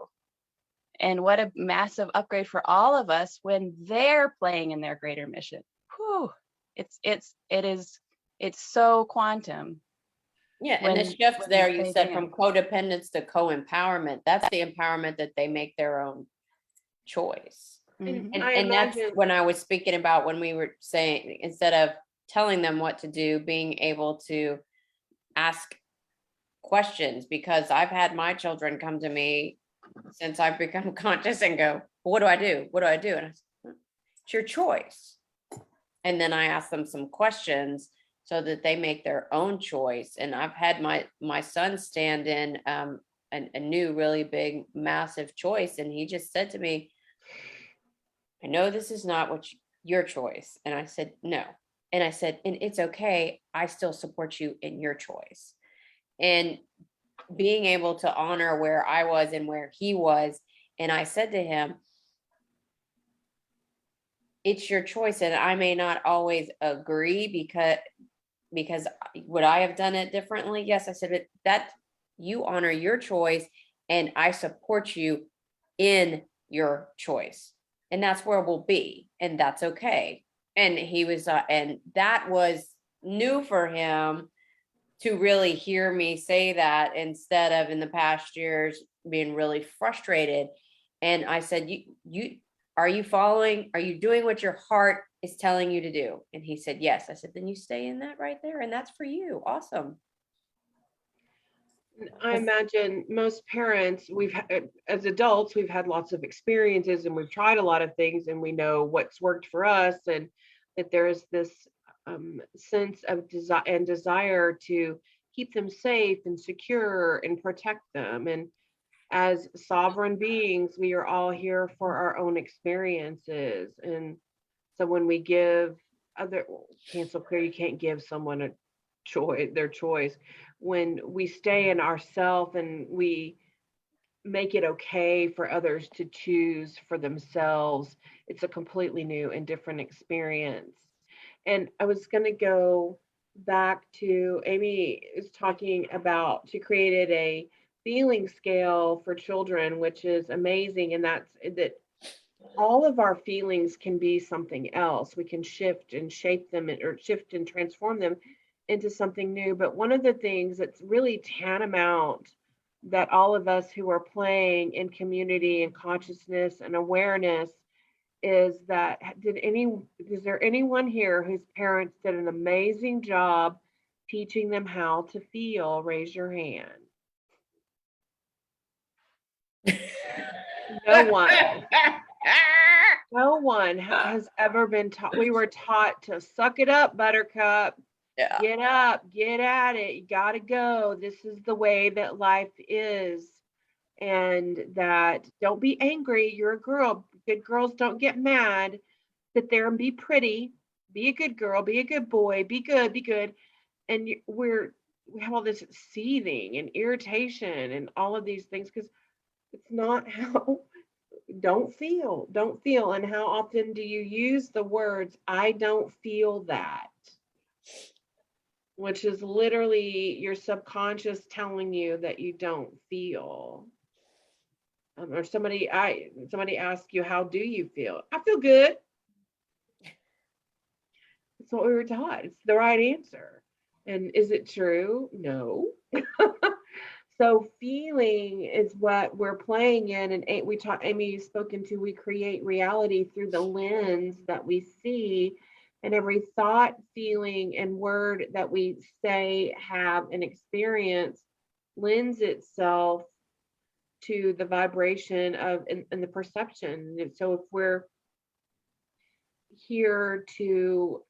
D: And what a massive upgrade for all of us when they're playing in their greater mission. Whew. It's so quantum.
A: Yeah, and the shift
D: when
A: there,
D: we
A: you
D: say,
A: said,
D: "Damn."
A: from codependence to co-empowerment. That's the empowerment that they make their own choice.
D: Mhm.
A: And that's when I was speaking about, when we were saying, instead of telling them what to do, being able to ask questions, because I've had my children come to me since I've become conscious and go, what do I do? What do I do? And I said, it's your choice. And then I ask them some questions so that they make their own choice. And I've had my son stand in a new, really big, massive choice. And he just said to me, I know this is not your choice. And I said, no. And I said, and it's okay. I still support you in your choice. And being able to honor where I was and where he was. And I said to him, it's your choice. And I may not always agree because would I have done it differently? Yes. I said, but that you honor your choice and I support you in your choice. And that's where we'll be. And that's okay. And he was, and that was new for him to really hear me say that, instead of in the past years being really frustrated. And I said, are you doing what your heart is telling you to do? And he said, yes. I said, then you stay in that right there. And that's for you. Awesome.
B: I imagine most parents, as adults, we've had lots of experiences and we've tried a lot of things and we know what's worked for us, and that there is this sense of desire to keep them safe and secure and protect them. And as sovereign beings, we are all here for our own experiences. And so when we give cancel clear, you can't give someone their choice. When we stay in ourself and we make it okay for others to choose for themselves, it's a completely new and different experience. And I was going to go back to Amy is talking about, she created a feeling scale for children, which is amazing. And that all of our feelings can be something else. We can shift and shape them, or shift and transform them into something new. But one of the things that's really tantamount that all of us who are playing in community and consciousness and awareness is that, is there anyone here whose parents did an amazing job teaching them how to feel? Raise your hand. No one. No one has ever been taught. We were taught to suck it up, buttercup.
A: Yeah.
B: Get up, get at it. You got to go. This is the way that life is. And that don't be angry. You're a girl. Good girls don't get mad. Sit there and be pretty. Be a good girl. Be a good boy. Be good. Be good. And we have all this seething and irritation and all of these things because it's not how. Don't feel. And how often do you use the words, I don't feel that? Which is literally your subconscious telling you that you don't feel. Or somebody asks you, how do you feel? I feel good. That's what we were taught. It's the right answer. And is it true? No. So feeling is what we're playing in, and Amy, you've spoken to, we create reality through the lens that we see, and every thought, feeling, and word that we say, have, and experience lends itself to the vibration of and the perception. And so if we're here to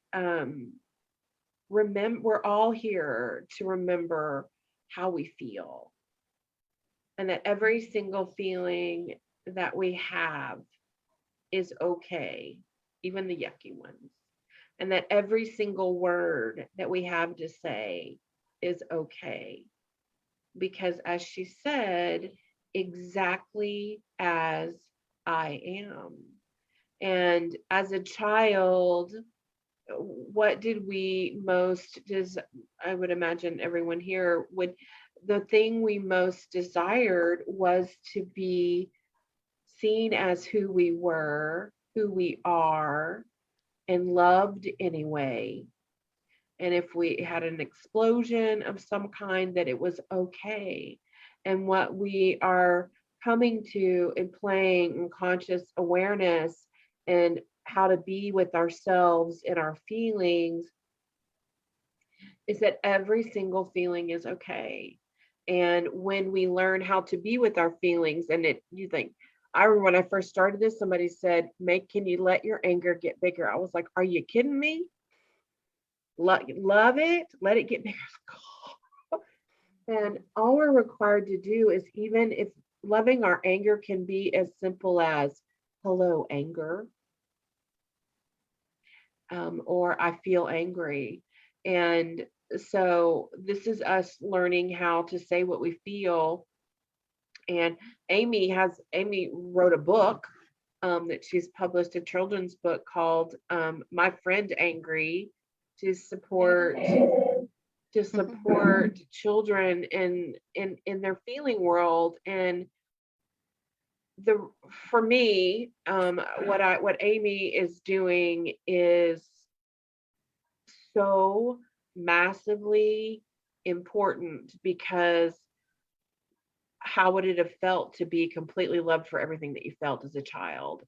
B: remember, we're all here to remember how we feel. And that every single feeling that we have is okay, even the yucky ones. And that every single word that we have to say is okay. Because as she said, exactly as I am. And as a child, what did we most, I would imagine everyone here would, the thing we most desired was to be seen as who we were, who we are, and loved anyway. And if we had an explosion of some kind, that it was okay. And what we are coming to and playing in conscious awareness and how to be with ourselves and our feelings is that every single feeling is okay. And when we learn how to be with our feelings, and you think, I remember when I first started this, somebody said, can you let your anger get bigger? I was like, are you kidding me? Love it, let it get bigger. And all we're required to do is, even if loving our anger can be as simple as, hello, anger, or I feel angry. And so this is us learning how to say what we feel. And Amy wrote a book that she's published, a children's book called My Friend Angry, to support children in their feeling world. And for me, what Amy is doing is so massively important, because how would it have felt to be completely loved for everything that you felt as a child?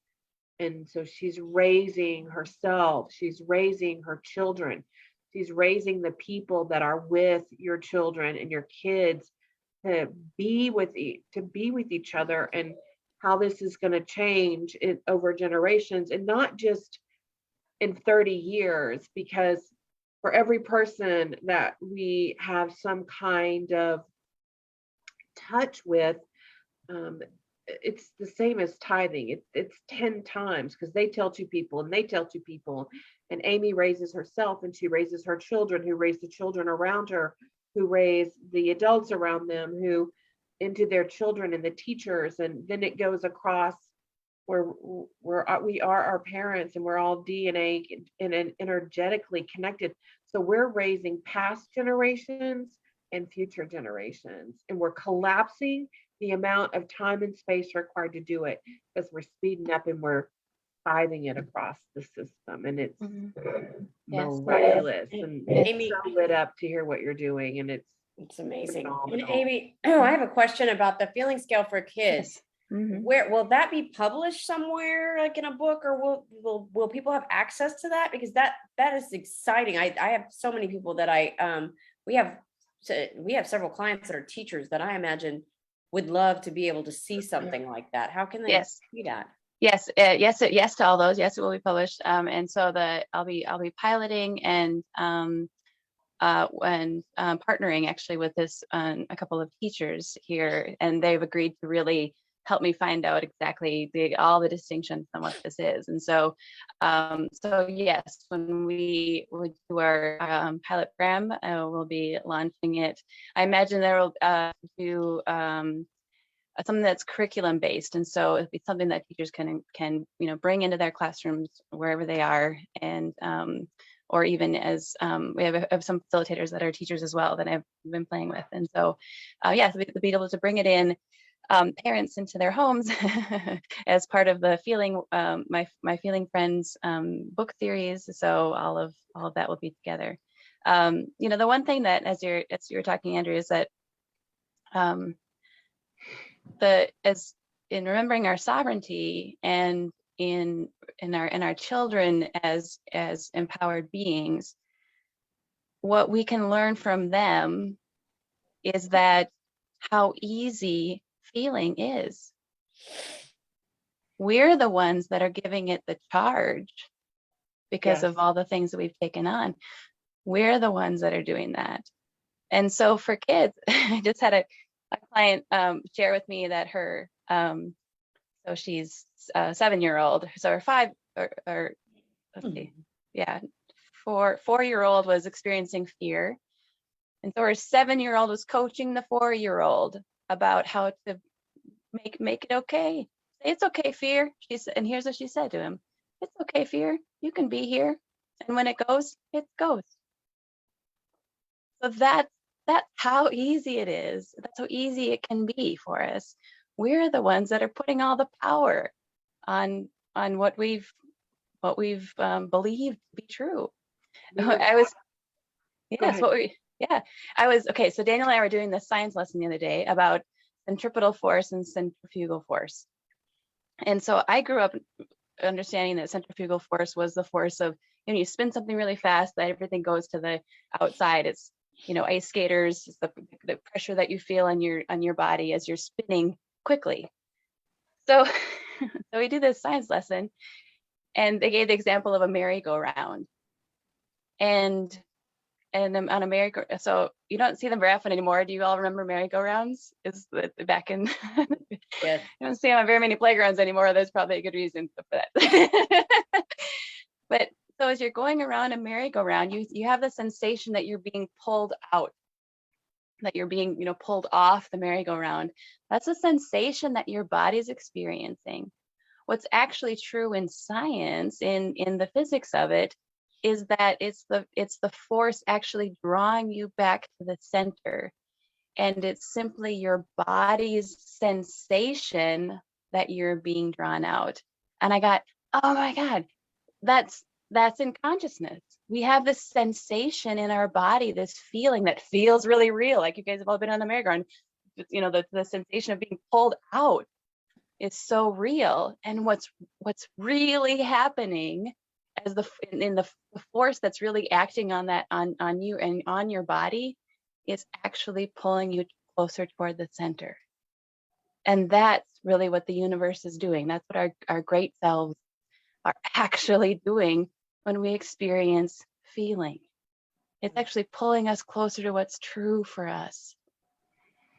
B: And so she's raising herself, she's raising her children, she's raising the people that are with your children and your kids to be with each other, and how this is going to change over generations, and not just in 30 years, because for every person that we have some kind of touch with, it's the same as tithing. It's 10 times, because they tell two people and they tell two people. And Amy raises herself, and she raises her children, who raise the children around her, who raise the adults around them, who into their children and the teachers. And then it goes across where we are our parents, and we're all DNA and energetically connected. So we're raising past generations and future generations, and we're collapsing the amount of time and space required to do it, because we're speeding up and we're tithing it across the system. And it's miraculous. And
A: Amy,
B: so lit up to hear what you're doing, and it's
A: amazing. And
B: phenomenal.
A: Amy, I have a question about the feeling scale for kids.
D: Mhm.
A: Where will that be published somewhere, like in a book, or will people have access to that? Because that is exciting. I have so many people that we have several clients that are teachers that I imagine would love to be able to see something like that. How can they
D: Yes.
A: see that?
D: Yes, yes to all those. Yes, it will be published. And so I'll be piloting and partnering actually with a couple of teachers here, and they've agreed to really help me find out exactly all the distinctions on what this is. And so, so yes, when we would do our pilot program, we'll be launching it. I imagine there will do something that's curriculum based, and so it'll be something that teachers can bring into their classrooms wherever they are, and or even as we have some facilitators that are teachers as well that I've been playing with, and so yeah, so be able to bring it in, parents into their homes as part of the feeling my feeling friends book series. So all of that will be together. The one thing that as you're talking, Andrew, is that as in remembering our sovereignty and in our children as empowered beings, what we can learn from them is that how easy feeling is. We're the ones that are giving it the charge because of all the things that we've taken on. We're the ones that are doing that. And so for kids, I just had a client share with me that her so she's a 7-year-old, so her 4-year-old was experiencing fear, and so her 7-year-old was coaching the 4-year-old about how to make it okay. Say, it's okay, fear. And here's what she said to him: it's okay, fear, you can be here, and when it goes, it goes. So that's how easy it is. That's how easy it can be for us. We're the ones that are putting all the power on what we've believed to be true. I was okay. So Daniel and I were doing this science lesson the other day about centripetal force and centrifugal force. And so I grew up understanding that centrifugal force was the force of, you spin something really fast, that everything goes to the outside. It's, ice skaters, it's the pressure that you feel on your body as you're spinning quickly. So so we do this science lesson, and they gave the example of a merry-go-round. And on a merry-go-round, so you don't see them very often anymore. Do you all remember merry-go-rounds? Is back in
A: Yes.
D: You don't see them on very many playgrounds anymore. There's probably a good reason for that. But so as you're going around a merry-go-round, you have the sensation that you're being pulled out, that you're being pulled off the merry-go-round. That's a sensation that your body's experiencing. What's actually true in science, in the physics of it, is that it's the force actually drawing you back to the center, and it's simply your body's sensation that you're being drawn out. And I got, oh my God, that's in consciousness. We have this sensation in our body, this feeling that feels really real. Like you guys have all been on the merry-go-round, the sensation of being pulled out is so real. And what's really happening as the force that's really acting on that on you and on your body is actually pulling you closer toward the center. And that's really what the universe is doing. That's what our great selves are actually doing when we experience feeling. It's actually pulling us closer to what's true for us.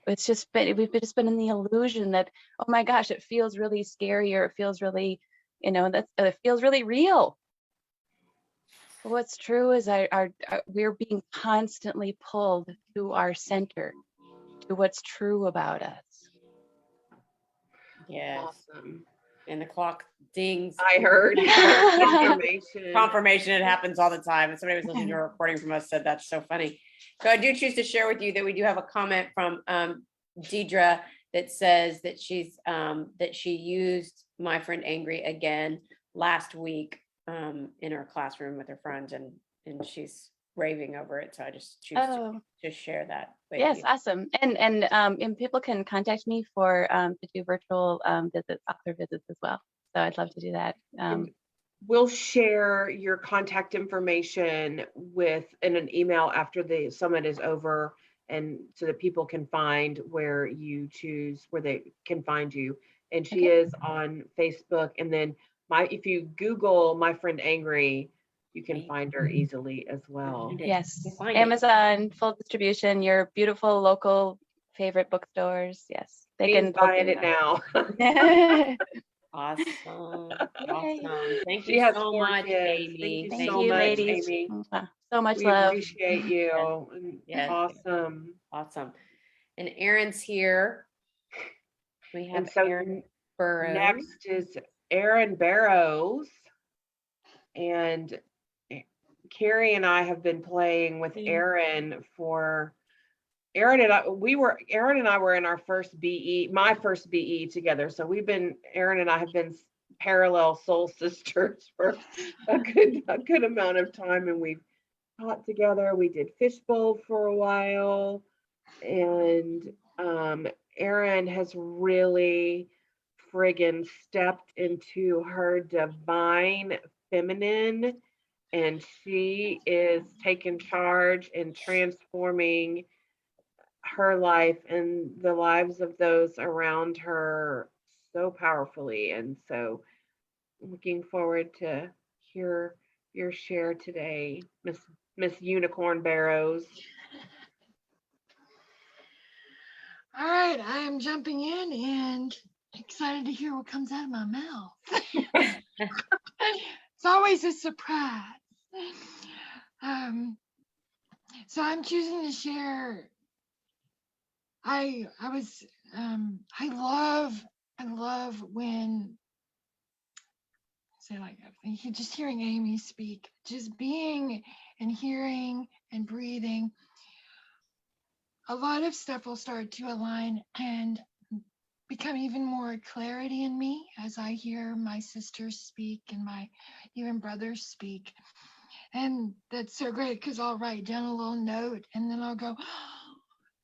D: We've just been in the illusion that, oh my gosh, it feels really scary, or it feels really, it feels really real. But what's true is we're being constantly pulled to our center, to what's true about us.
A: Yes.
B: Awesome.
A: And the clock dings.
B: I heard confirmation.
A: Confirmation. It happens all the time. And somebody was listening to a recording from us, said that's so funny. So I do choose to share with you that we do have a comment from Deidre that says that that she used My Friend Angry again last week in her classroom with her friends, and she's raving over it. So I just choose to share that with
D: yes,
A: you.
D: awesome. And people can contact me for to do virtual visits, author visits as well. So I'd love to do that.
B: We'll share your contact information in an email after the summit is over, and so that people can find where they can find you and she is on Facebook. And then if you Google My Friend Angry, you can find her easily as well.
D: Yes,
A: Find it.
D: Amazon, full distribution, your beautiful local favorite bookstores. Yes, they
B: He's
D: can
B: buying it now.
A: Awesome.
D: Yay.
A: Awesome. Thank
B: She
A: you
B: has
A: so
B: 4
A: much,
B: kids.
A: Amy.
B: Thank you
D: Thank
B: so
D: you,
B: much,
D: ladies.
B: Amy.
D: Mwah. So much
B: We
D: love.
B: appreciate you.
A: Yes.
B: Awesome.
A: Awesome. And Erin's here. We have
B: And so
A: Erin Burrows.
B: next is Erin Barrows. And Carrie and I have been playing with Erin for Erin and I were in our first BE, my first BE together. So Erin and I have been parallel soul sisters for a good amount of time, and we've taught together. We did fishbowl for a while, and Erin has really friggin' stepped into her divine feminine, and she is taking charge and transforming her life and the lives of those around her so powerfully. And so looking forward to hear your share today, Miss Unicorn Barrows.
C: All right, I am jumping in and excited to hear what comes out of my mouth. It's always a surprise. So I'm choosing to share. I love when say like just hearing Amy speak, just being and hearing and breathing. A lot of stuff will start to align and become even more clarity in me as I hear my sisters speak and my even brothers speak. And that's so great because I'll write down a little note and then I'll go, oh,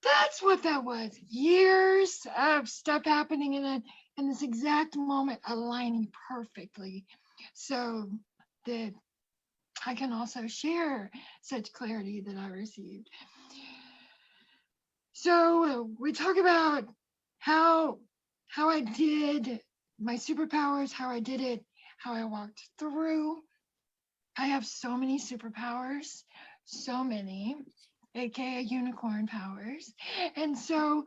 C: that's what that was. Years of stuff happening in this exact moment aligning perfectly so that I can also share such clarity that I received. So we talk about how I did my superpowers, how I did it, how I walked through. I have so many superpowers, so many, aka unicorn powers. And so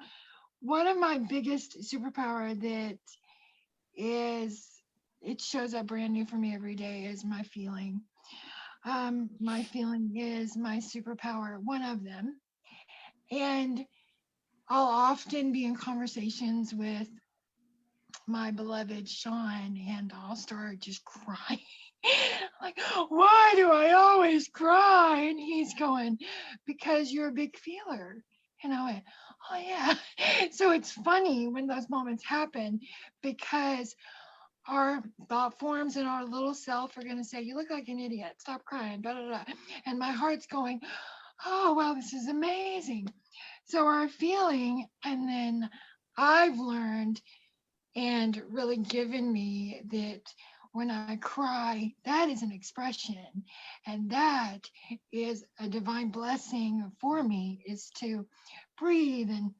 C: one of my biggest superpower that it shows up brand new for me every day is my feeling. My feeling is my superpower, one of them. And I'll often be in conversations with my beloved Sean and I'll start just crying. Like, why do I always cry? And he's going, because you're a big feeler. And I went, oh yeah. So it's funny when those moments happen because our thought forms and our little self are going to say, you look like an idiot. Stop crying. Da, da, da. And my heart's going, oh, wow, this is amazing. So our feeling, and then I've learned and really given me that when I cry, that is an expression. And that is a divine blessing for me, is to breathe and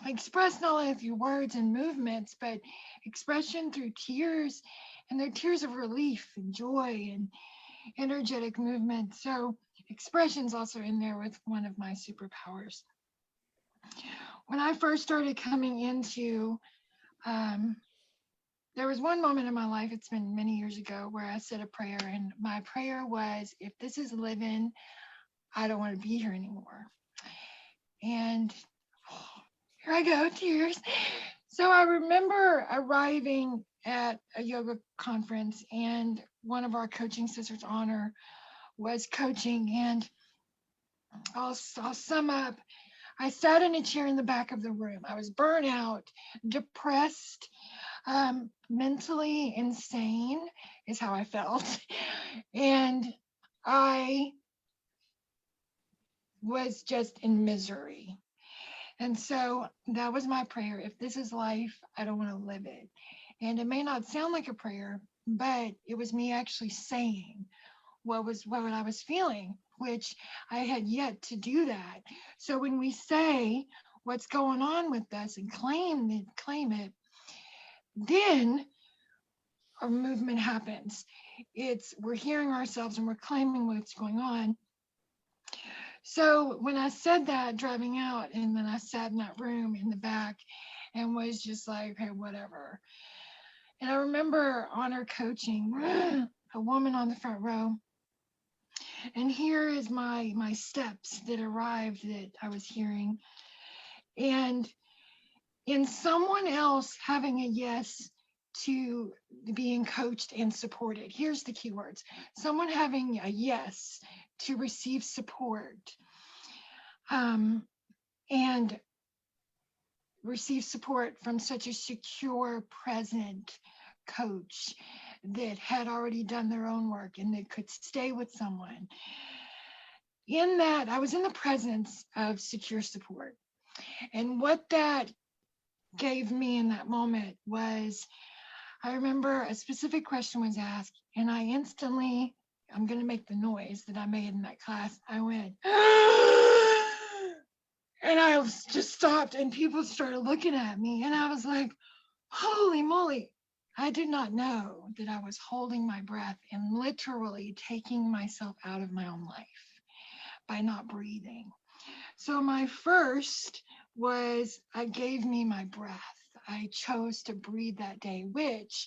C: express not only through words and movements, but expression through tears. And they're tears of relief and joy and energetic movement. So expression's also in there with one of my superpowers. When I first started coming into there was one moment in my life, it's been many years ago, where I said a prayer, and my prayer was, if this is living, I don't want to be here anymore. And here I go, tears. So I remember arriving at a yoga conference, and one of our coaching sisters, Honor, was coaching, and I'll sum up. I sat in a chair in the back of the room. I was burnt out, depressed, mentally insane is how I felt. And I was just in misery. And so that was my prayer. If this is life, I don't want to live it. And it may not sound like a prayer, but it was me actually saying what I was feeling, which I had yet to do that. So when we say what's going on with us and claim it, then a movement happens. We're hearing ourselves and we're claiming what's going on. So when I said that driving out, and then I sat in that room in the back and was just like, okay, whatever. And I remember honor coaching a woman on the front row. And here is my steps that arrived that I was hearing. And in someone else having a yes to being coached and supported, here's the keywords: someone having a yes to receive support, and receive support from such a secure, present coach that had already done their own work and that could stay with someone. In that, I was in the presence of secure support. And what that gave me in that moment was, I remember a specific question was asked, and I instantly, I'm going to make the noise that I made in that class. I went, and I was just stopped, and people started looking at me, and I was like, holy moly. I did not know that I was holding my breath and literally taking myself out of my own life by not breathing. So my first was, I gave me my breath. I chose to breathe that day, which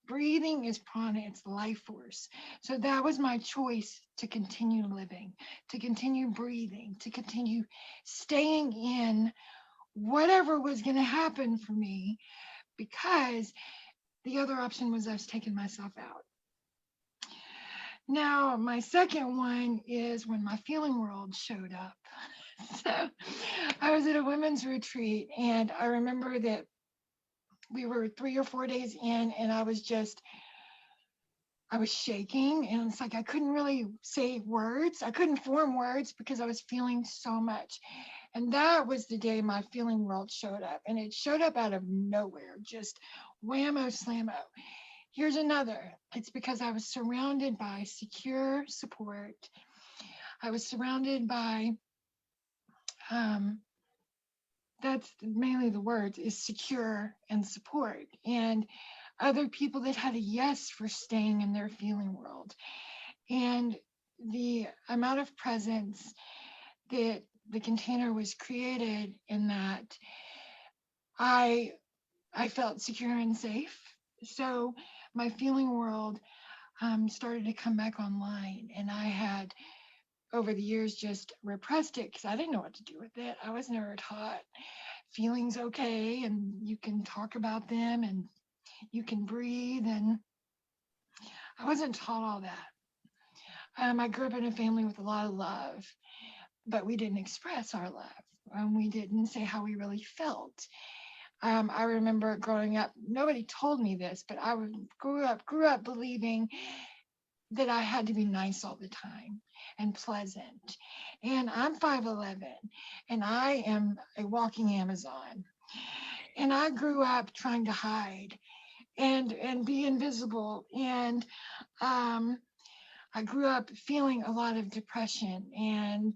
C: breathing is prana, it's life force. So that was my choice to continue living, to continue breathing, to continue staying in whatever was going to happen for me, because the other option was I was taking myself out. Now, my second one is when my feeling world showed up. So I was at a women's retreat, and I remember that we were 3 or 4 days in, and I was shaking, and it's like I couldn't really say words. I couldn't form words because I was feeling so much. And that was the day my feeling world showed up, and it showed up out of nowhere, just whammo slammo. Here's another. It's because I was surrounded by secure support. I was surrounded by, that's mainly the words, is secure and support, and other people that had a yes for staying in their feeling world. And the amount of presence that the container was created in that, I felt secure and safe. So my feeling world started to come back online, and I had over the years just repressed it because I didn't know what to do with it. I was never taught feelings okay, and you can talk about them, and you can breathe, and I wasn't taught all that. I grew up in a family with a lot of love, but we didn't express our love. We didn't say how we really felt. I remember growing up, nobody told me this, but I grew up believing that I had to be nice all the time and pleasant. And I'm 5'11", and I am a walking Amazon. And I grew up trying to hide and be invisible. And I grew up feeling a lot of depression and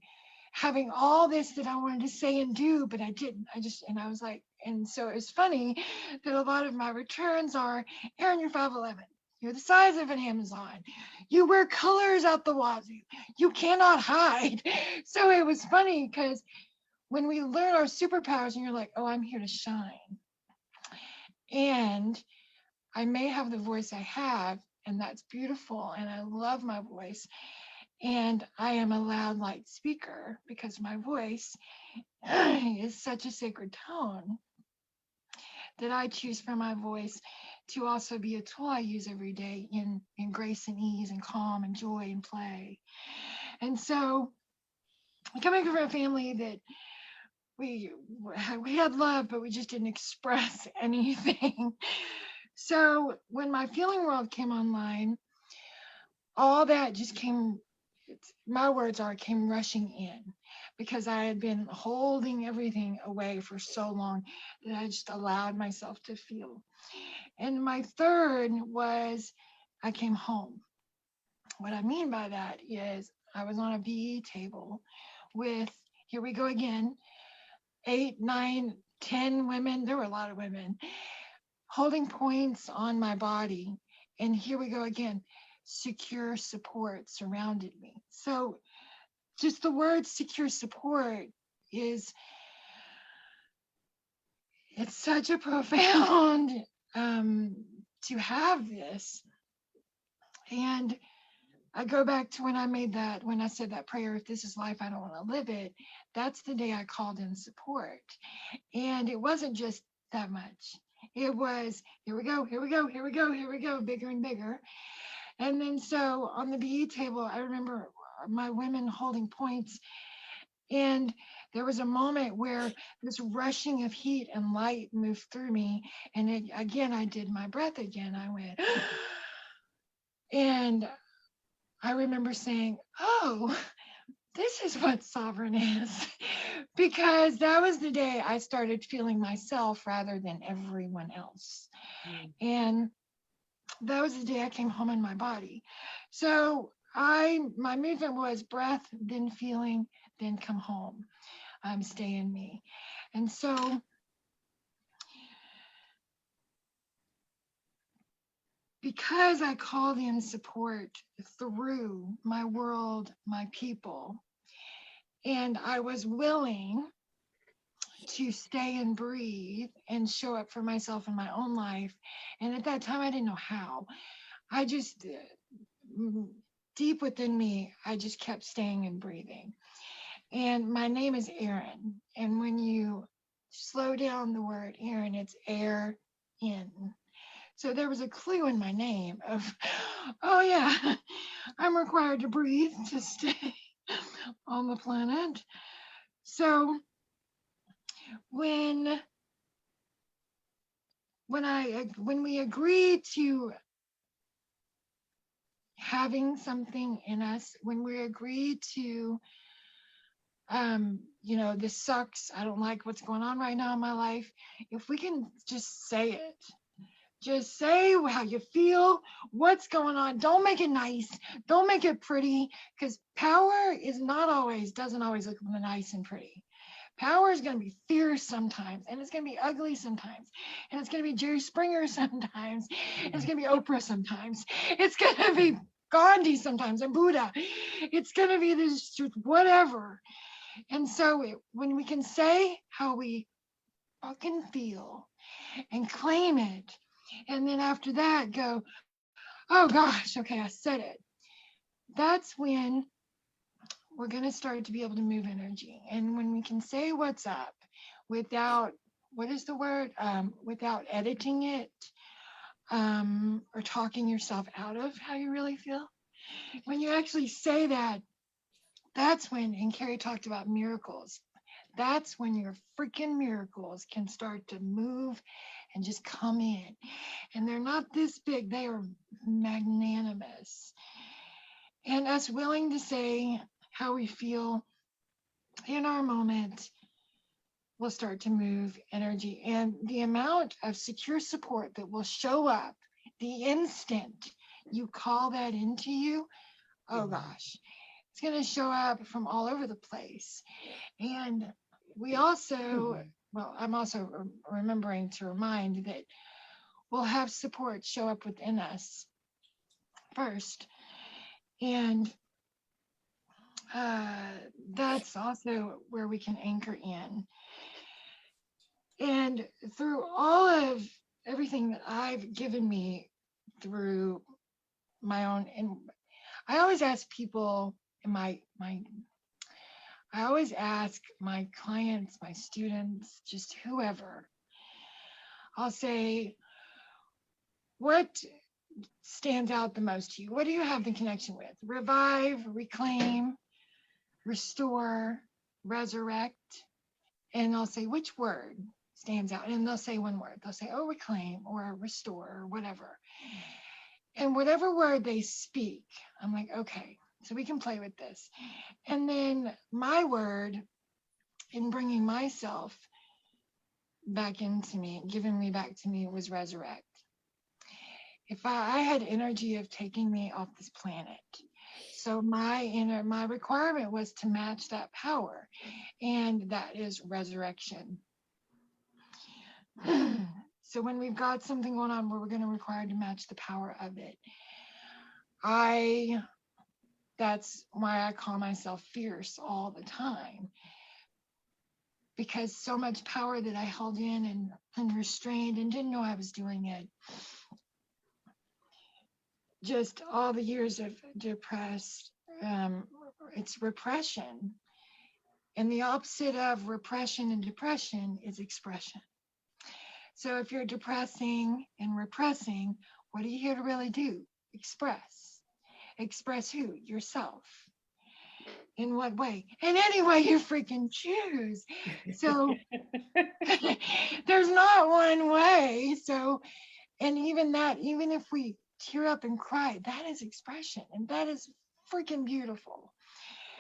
C: having all this that I wanted to say and do, but I didn't. And I was like, and so it's funny that a lot of my returns are, Erin, you're 5'11". You're the size of an Amazon. You wear colors out the wazoo. You cannot hide. So it was funny because when we learn our superpowers and you're like, oh, I'm here to shine. And I may have the voice I have, and that's beautiful. And I love my voice. And I am a loud, light speaker because my voice is such a sacred tone that I choose for my voice to also be a tool I use every day in grace and ease and calm and joy and play. And so coming from a family that we had love, but we just didn't express anything. So when my feeling world came online, all that just came, my words are, came rushing in because I had been holding everything away for so long that I just allowed myself to feel. And my third was, I came home. What I mean by that is I was on a VE table with, here we go again, 8, 9, 10 women. There were a lot of women holding points on my body. And here we go again, secure support surrounded me. So just the word secure support is, it's such a profound to have this. And I go back to when I said that prayer, if this is life, I don't want to live it. That's the day I called in support. And it wasn't just that much. It was, here we go, here we go, here we go, here we go, bigger and bigger. And then so on the BE table, I remember my women holding points. And there was a moment where this rushing of heat and light moved through me. And again, I did my breath again. I went, and I remember saying, oh, this is what sovereign is. Because that was the day I started feeling myself rather than everyone else. And that was the day I came home in my body. So my movement was breath, then feeling, then come home. Stay in me. And so because I called in support through my world, my people, and I was willing to stay and breathe and show up for myself in my own life. And at that time, I didn't know how. I just, deep within me, I just kept staying and breathing. And my name is Erin. And when you slow down the word Erin, it's air in. So there was a clue in my name of, oh yeah, I'm required to breathe to stay on the planet. So when we agree to having something in us, when we agree to this sucks, I don't like what's going on right now in my life, if we can just say it, just say how you feel, what's going on. Don't make it nice, don't make it pretty, because power doesn't always look nice and pretty. Power is going to be fierce sometimes, and it's going to be ugly sometimes, and it's going to be Jerry Springer sometimes, and it's going to be Oprah sometimes, it's going to be Gandhi sometimes, and Buddha. It's going to be this whatever. And so when we can say how we fucking feel and claim it, and then after that go, oh gosh, okay, I said it. That's when we're going to start to be able to move energy. And when we can say what's up without, what is the word? Without editing it, or talking yourself out of how you really feel. When you actually say that, that's when, and Carrie talked about miracles, that's when your freaking miracles can start to move and just come in. And they're not this big, they are magnanimous. And us willing to say how we feel in our moment will start to move energy. And the amount of secure support that will show up the instant you call that into you, oh gosh, it's going to show up from all over the place. And we also, well, I'm also remembering to remind that we'll have support show up within us first. And that's also where we can anchor in. And through all of everything that I've given me through my own, and I always ask people in I always ask my clients, my students, just whoever, I'll say, what stands out the most to you? What do you have the connection with? Revive, reclaim, restore, resurrect. And I'll say, which word stands out? And they'll say one word. They'll say, oh, reclaim or restore or whatever. And whatever word they speak, I'm like, okay, so we can play with this. And then my word in bringing myself back into me, giving me back to me, was resurrect. If I had energy of taking me off this planet, so my requirement was to match that power, and that is resurrection. So when we've got something going on where we're going to require to match the power of it, that's why I call myself fierce all the time, because so much power that I held in and restrained and didn't know I was doing it. Just all the years of depressed, it's repression. And the opposite of repression and depression is expression. So if you're depressing and repressing, what are you here to really do? Express. Express who? Yourself. In what way? In any way you freaking choose. So there's not one way. So, and even that, even if we tear up and cry, that is expression, and that is freaking beautiful.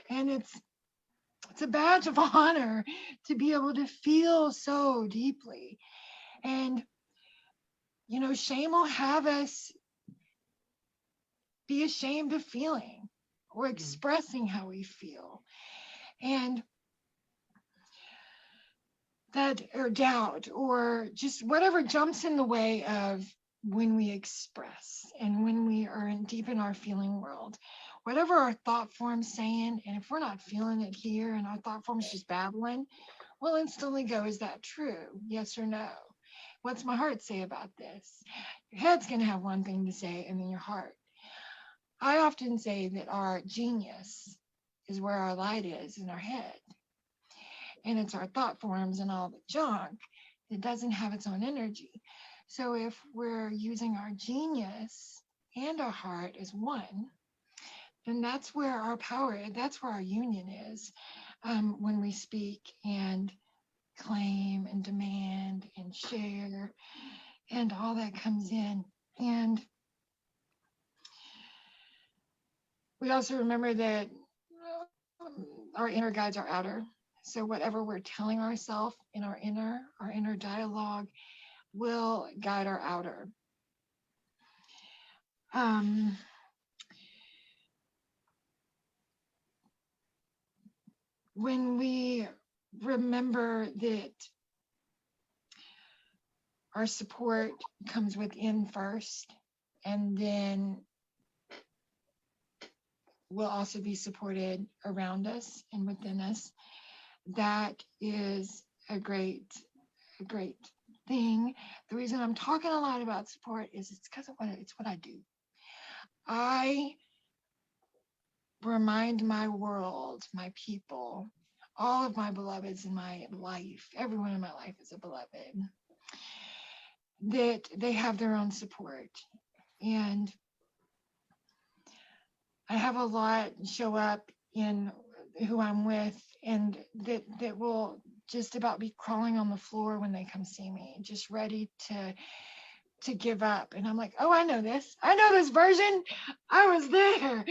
C: And it's a badge of honor to be able to feel so deeply. And you know, shame will have us be ashamed of feeling or expressing how we feel. And that, or doubt, or just whatever jumps in the way of when we express and when we are deep in our feeling world, whatever our thought form's saying, and if we're not feeling it here and our thought form's just babbling, we'll instantly go, is that true? Yes or no? What's my heart say about this? Your head's going to have one thing to say, and then your heart. I often say that our genius is where our light is, in our head. And it's our thought forms and all the junk that doesn't have its own energy. So if we're using our genius and our heart as one, then that's where our power, that's where our union is, when we speak and claim and demand and share and all that comes in. And we also remember that our inner guides our outer. So whatever we're telling ourselves in our inner dialogue will guide our outer. When we remember that our support comes within first, and then we'll also be supported around us and within us, that is a great thing. The reason I'm talking a lot about support is it's because of what I do. I remind my world, my people, all of my beloveds in my life, everyone in my life is a beloved, that they have their own support. And I have a lot show up in who I'm with, and that will just about be crawling on the floor when they come see me, just ready to give up. And I'm like, oh, I know this version, I was there.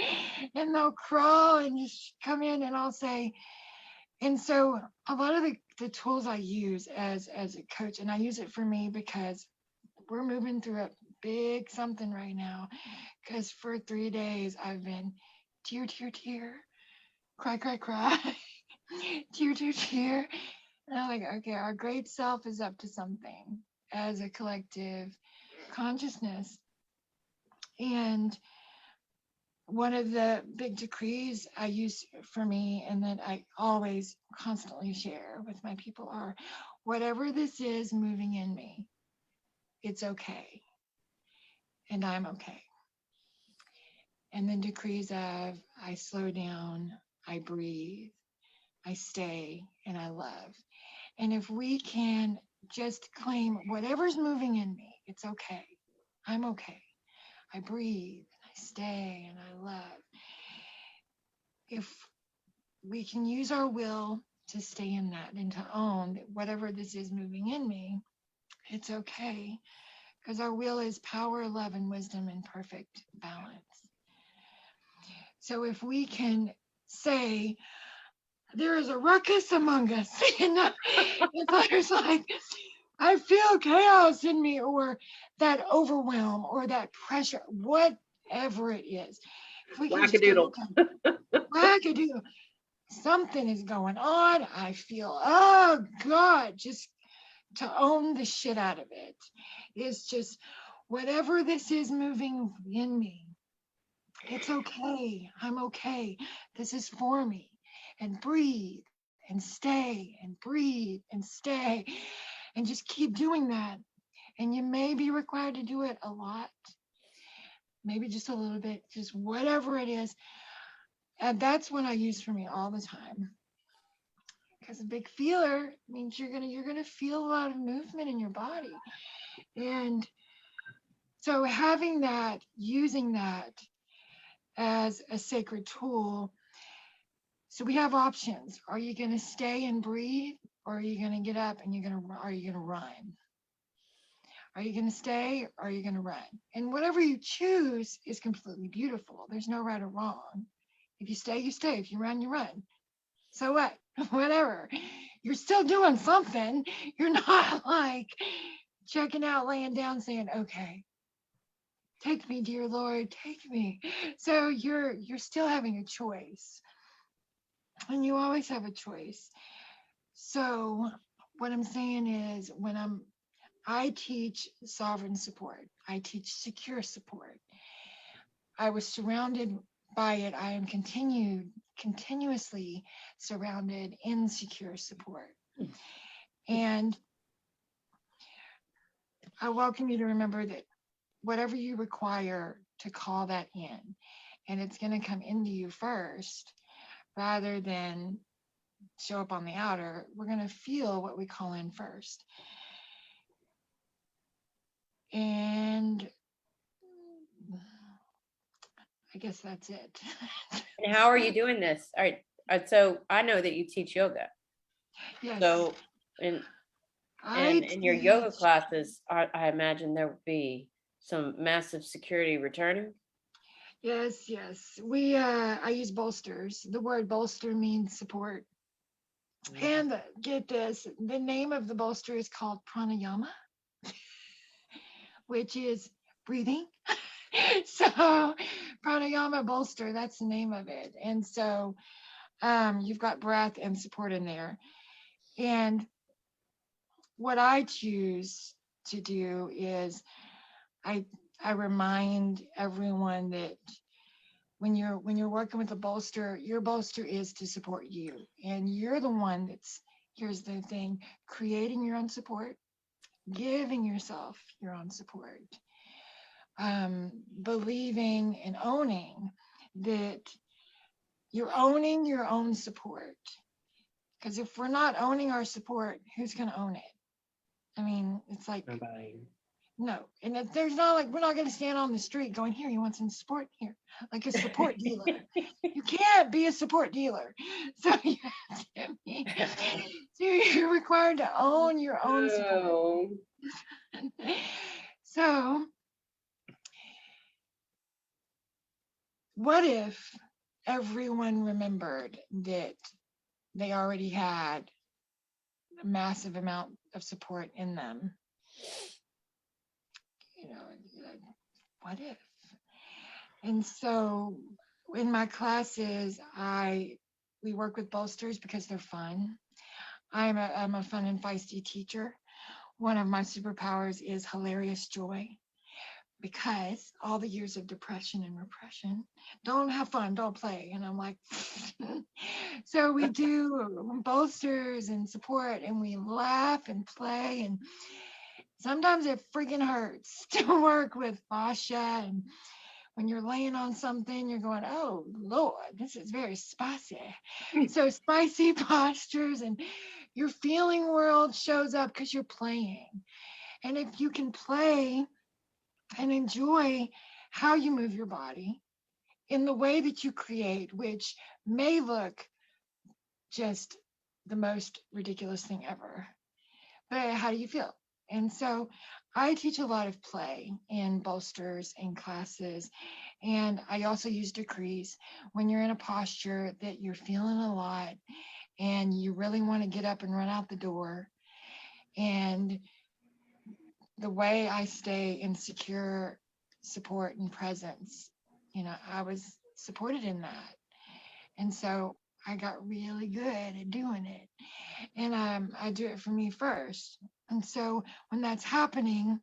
C: And they'll crawl and just come in, and I'll say, and so a lot of the tools I use as a coach, and I use it for me because we're moving through a big something right now, because for 3 days I've been tear, cry, tear. And I'm like, okay, our great self is up to something as a collective consciousness. And one of the big decrees I use for me, and that I always constantly share with my people, are whatever this is moving in me, it's okay. And I'm okay. And then decrees of I slow down, I breathe, I stay, and I love. And if we can just claim whatever's moving in me, it's okay. I'm okay. I breathe, and I stay, and I love. If we can use our will to stay in that and to own that whatever this is moving in me, it's okay. Because our will is power, love, and wisdom in perfect balance. So if we can say, there is a ruckus among us, and it's like, I feel chaos in me, or that overwhelm, or that pressure, whatever it is. If we can
B: Wackadoodle.
C: Wackadoodle. Something is going on. I feel, oh God, just to own the shit out of it. Is just whatever this is moving in me, it's okay. I'm okay. This is for me. And breathe and stay and breathe and stay and just keep doing that. And you may be required to do it a lot, maybe just a little bit, just whatever it is. And that's what I use for me all the time. Because a big feeler means you're gonna feel a lot of movement in your body. And so having that, using that as a sacred tool. So we have options. Are you going to stay and breathe, or are you going to get up and are you going to run? Are you going to stay, or are you going to run? And whatever you choose is completely beautiful. There's no right or wrong. If you stay, you stay. If you run, you run. So what? Whatever. You're still doing something. You're not like checking out, laying down, saying, okay, take me, dear Lord, take me. So you're still having a choice. And you always have a choice. So what I'm saying is I teach sovereign support. I teach secure support. I was surrounded by it. I am continuously surrounded in secure support. And I welcome you to remember that whatever you require, to call that in, and it's going to come into you first rather than show up on the outer. We're going to feel what we call in first. And I guess that's it.
A: And how are you doing this? All right. So I know that you teach yoga.
C: Yes.
A: So in your yoga classes, I imagine there would be some massive security returning.
C: Yes. I use bolsters. The word bolster means support. And get this, the name of the bolster is called pranayama, which is breathing. So pranayama bolster, that's the name of it. And so you've got breath and support in there. And what I choose to do is I remind everyone that when you're working with a bolster, your bolster is to support you. And you're the one that's, here's the thing, creating your own support, giving yourself your own support, believing and owning that you're owning your own support. Because if we're not owning our support, who's going to own it? I mean, it's like, no. And there's not like, we're not going to stand on the street going, here, you want some support? Here, like a support dealer. You can't be a support dealer. So you're required to own your own support. So what if everyone remembered that they already had a massive amount of support in them? You know, what if? And so in my classes, we work with bolsters because they're fun. I'm a fun and feisty teacher. One of my superpowers is hilarious joy, because all the years of depression and repression, don't have fun, don't play. And I'm like, so we do bolsters and support, and we laugh and play. And sometimes it freaking hurts to work with fascia. And when you're laying on something, you're going, oh, Lord, this is very spicy. So spicy postures, and your feeling world shows up because you're playing. And if you can play and enjoy how you move your body in the way that you create, which may look just the most ridiculous thing ever, but how do you feel? And so I teach a lot of play in bolsters and classes. And I also use decrees when you're in a posture that you're feeling a lot and you really want to get up and run out the door. And the way I stay in secure support and presence, I was supported in that. And so I got really good at doing it. And I do it for me first. And so when that's happening,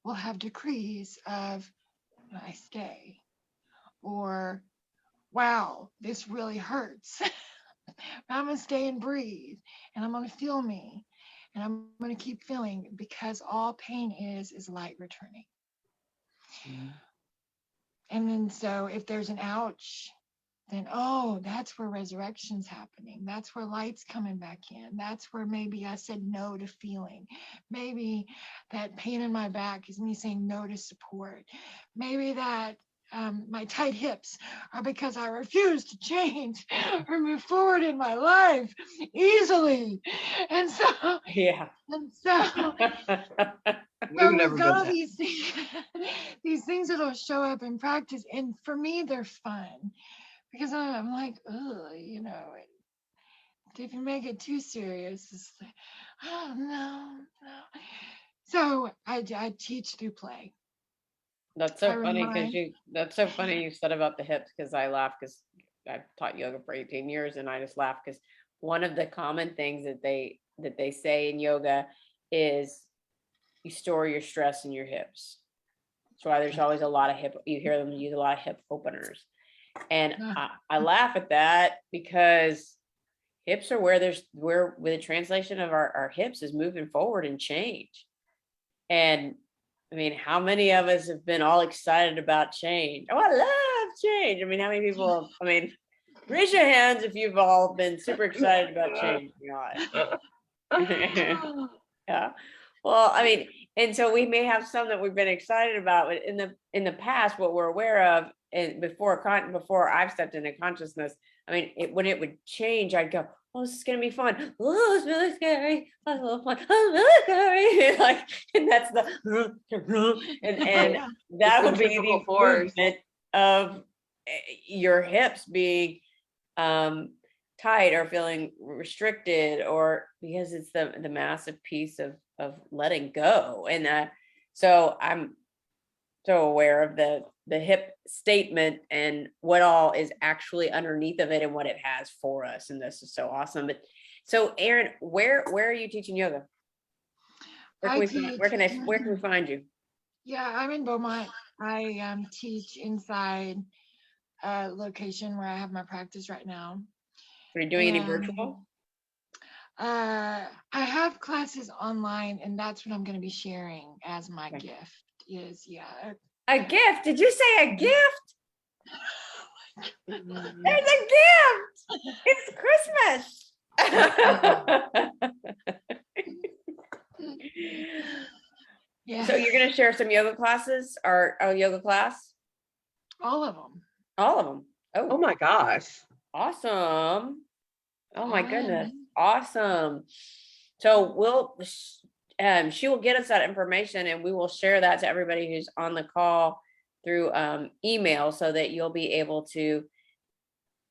C: we'll have decrees of, I stay, or wow, this really hurts. I'm gonna stay and breathe, and I'm gonna feel me, and I'm gonna keep feeling, because all pain is light returning. And then so if there's an ouch, then oh, that's where resurrection's happening. That's where light's coming back in. That's where maybe I said no to feeling. Maybe that pain in my back is me saying no to support. Maybe that my tight hips are because I refuse to change or move forward in my life easily. And so,
A: Yeah.
C: and so
B: We've never
C: we've
B: been
C: got all
B: there.
C: these things, these things that'll show up in practice. And for me, they're fun because I'm like, oh, if you make it too serious, it's like, oh, no. So I teach through play.
A: That's
C: I
A: so funny because
C: remind,
A: that's so funny you said about the hips, because I laugh because I've taught yoga for 18 years, and I just laugh because one of the common things that they say in yoga is you store your stress in your hips. That's why there's always a lot of you hear them use a lot of hip openers. And I laugh at that because hips are where where the translation of our hips is moving forward and change. And I mean, how many of us have been all excited about change? Oh, I love change. I mean, how many people, I mean, raise your hands if you've all been super excited about change in your life. Yeah. Well, I mean, and so we may have some that we've been excited about, but in the past, what we're aware of, and before I've stepped into consciousness, I mean, when it would change, I'd go, "Oh, this is gonna be fun. Oh, it's really scary. Oh, it's a little fun. Oh, it's really scary." Like, and that's and that would be
B: Centrifugal
A: the
B: force.
A: movement of your hips being tight or feeling restricted, or because it's the massive piece of letting go. And so I'm so aware of the hip statement and what all is actually underneath of it and what it has for us, and this is so awesome. But so Erin, where are you teaching yoga? Where can
C: I
A: we
C: teach.
A: where can we find you?
C: Yeah, I'm in Beaumont. I teach inside a location where I have my practice right now.
A: Are you doing any
C: And
A: virtual?
C: I have classes online, and that's what I'm going to be sharing as my
A: Okay.
C: gift. Is
A: A gift? Did you say a gift? There's a gift. It's Christmas.
C: yeah,
A: So you're gonna share some yoga classes, or a yoga class?
C: all of them.
A: All of them.
B: Oh
A: Oh,
B: my gosh.
A: awesome. Oh my
C: All of
A: goodness.
C: them.
A: Awesome. So she will get us that information, and we will share that to everybody who's on the call through email, so that you'll be able to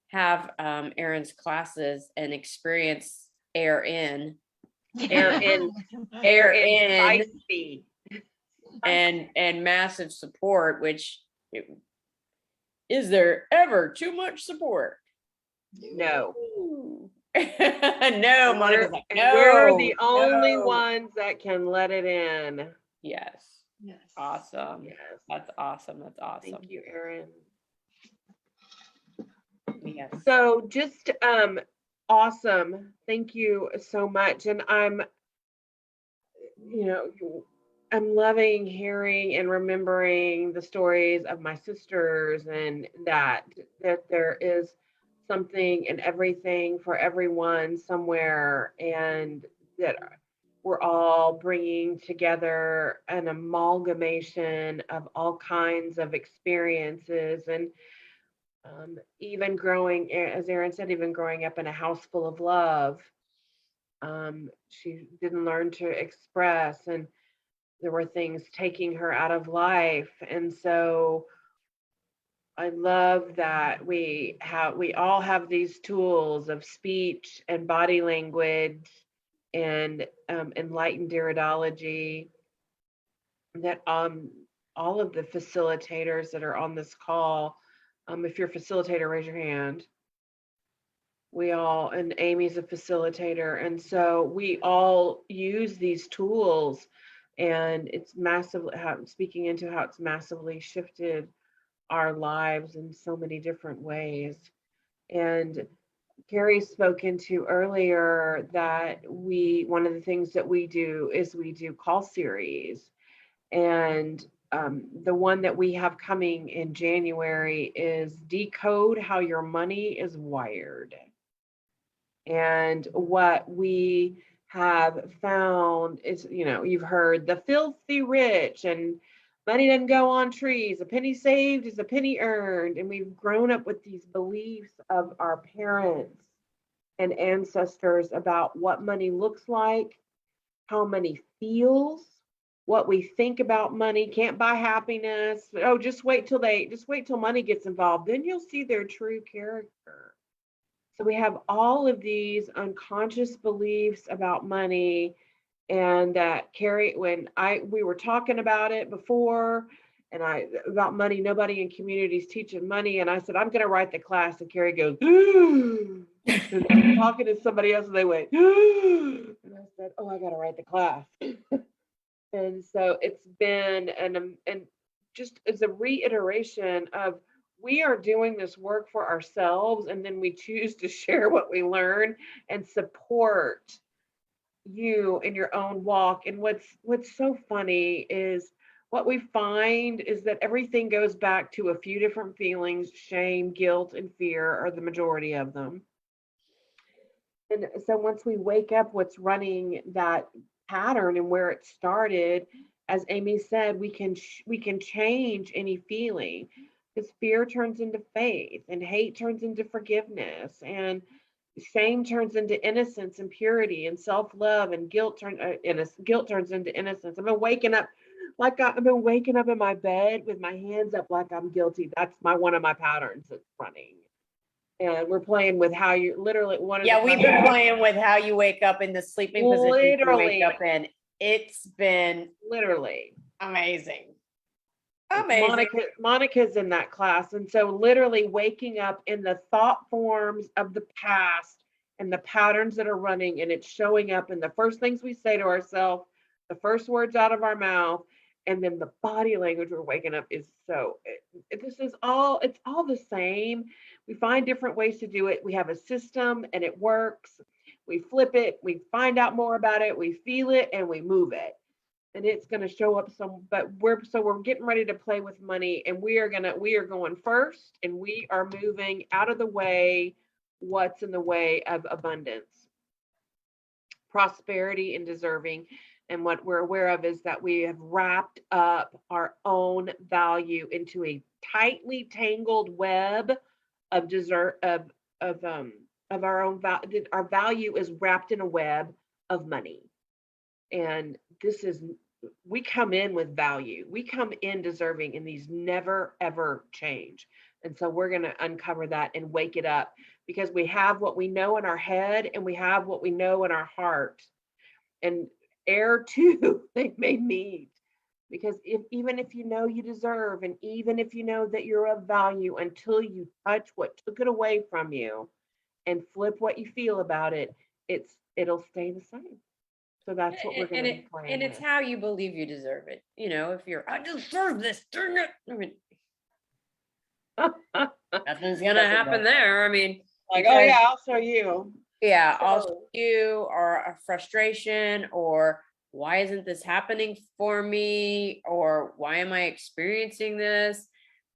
A: have Erin's classes and experience air in
B: Spicy.
A: and massive support, which is there ever too much support?
B: No.
A: Ooh. No, Monica's like,
B: And we're
A: no,
B: the only
A: no.
B: ones that can let it in.
A: Yes.
C: Yes.
A: Awesome.
B: Yes.
A: That's awesome. That's awesome.
B: Thank you, Erin.
A: Yes.
B: So just awesome. Thank you so much. And I'm loving hearing and remembering the stories of my sisters, and that there is something and everything for everyone somewhere, and that we're all bringing together an amalgamation of all kinds of experiences. And even growing, as Erin said, even growing up in a house full of love, she didn't learn to express, and there were things taking her out of life. And so I love that we all have these tools of speech and body language and enlightened iridology that all of the facilitators that are on this call, if you're a facilitator, raise your hand. and Amy's a facilitator. And so we all use these tools, and it's massively, speaking into how it's massively shifted our lives in so many different ways. And Carrie spoke into earlier that one of the things that we do is we do call series. And the one that we have coming in January is Decode How Your Money is Wired. And what we have found is, you've heard the filthy rich and money doesn't go on trees. A penny saved is a penny earned. And we've grown up with these beliefs of our parents and ancestors about what money looks like, how money feels, what we think about money. Can't buy happiness. Oh, just wait till money gets involved. Then you'll see their true character. So we have all of these unconscious beliefs about money. And that Carrie, when we were talking about it before, and about money, nobody in communities teaching money. And I said, I'm going to write the class. And Carrie goes, ooh. And I was talking to somebody else, and they went, ooh. And I said, oh, I got to write the class. And so it's been and just as a reiteration of, we are doing this work for ourselves, and then we choose to share what we learn and support you in your own walk. And what's so funny is, what we find is that everything goes back to a few different feelings. Shame, guilt, and fear are the majority of them. And so once we wake up what's running that pattern and where it started, as Amy said, we can change any feeling, because fear turns into faith, and hate turns into forgiveness, and shame turns into innocence and purity, and self-love, and guilt turns into innocence. I've been waking up in my bed with my hands up like I'm guilty. That's one of my patterns that's running. And we're playing with how you literally
A: we've been playing with how you wake up in the sleeping position you wake up in. It's been
B: literally
A: amazing.
B: Monica's in that class. And so literally waking up in the thought forms of the past and the patterns that are running, and it's showing up in the first things we say to ourselves, the first words out of our mouth, and then the body language we're waking up is it's all the same. We find different ways to do it. We have a system and it works. We flip it, we find out more about it, we feel it, and we move it. And it's going to show up but we're getting ready to play with money, and we are going first, and we are moving out of the way what's in the way of abundance, prosperity, and deserving. And what we're aware of is that we have wrapped up our own value into a tightly tangled web of our own value. Our value is wrapped in a web of money. And we come in with value. We come in deserving, and these never, ever change. And so we're going to uncover that and wake it up, because we have what we know in our head, and we have what we know in our heart. And air too, they may meet, because even if you know you deserve, and even if you know that you're of value, until you touch what took it away from you and flip what you feel about it, it'll stay the same. So that's what we're going to be playing.
A: And it's how you believe you deserve it. If I deserve this, darn it. I mean, nothing's gonna happen there. I mean,
B: like, oh yeah, I'll show you.
A: Yeah, I'll show you, or a frustration, or why isn't this happening for me, or why am I experiencing this?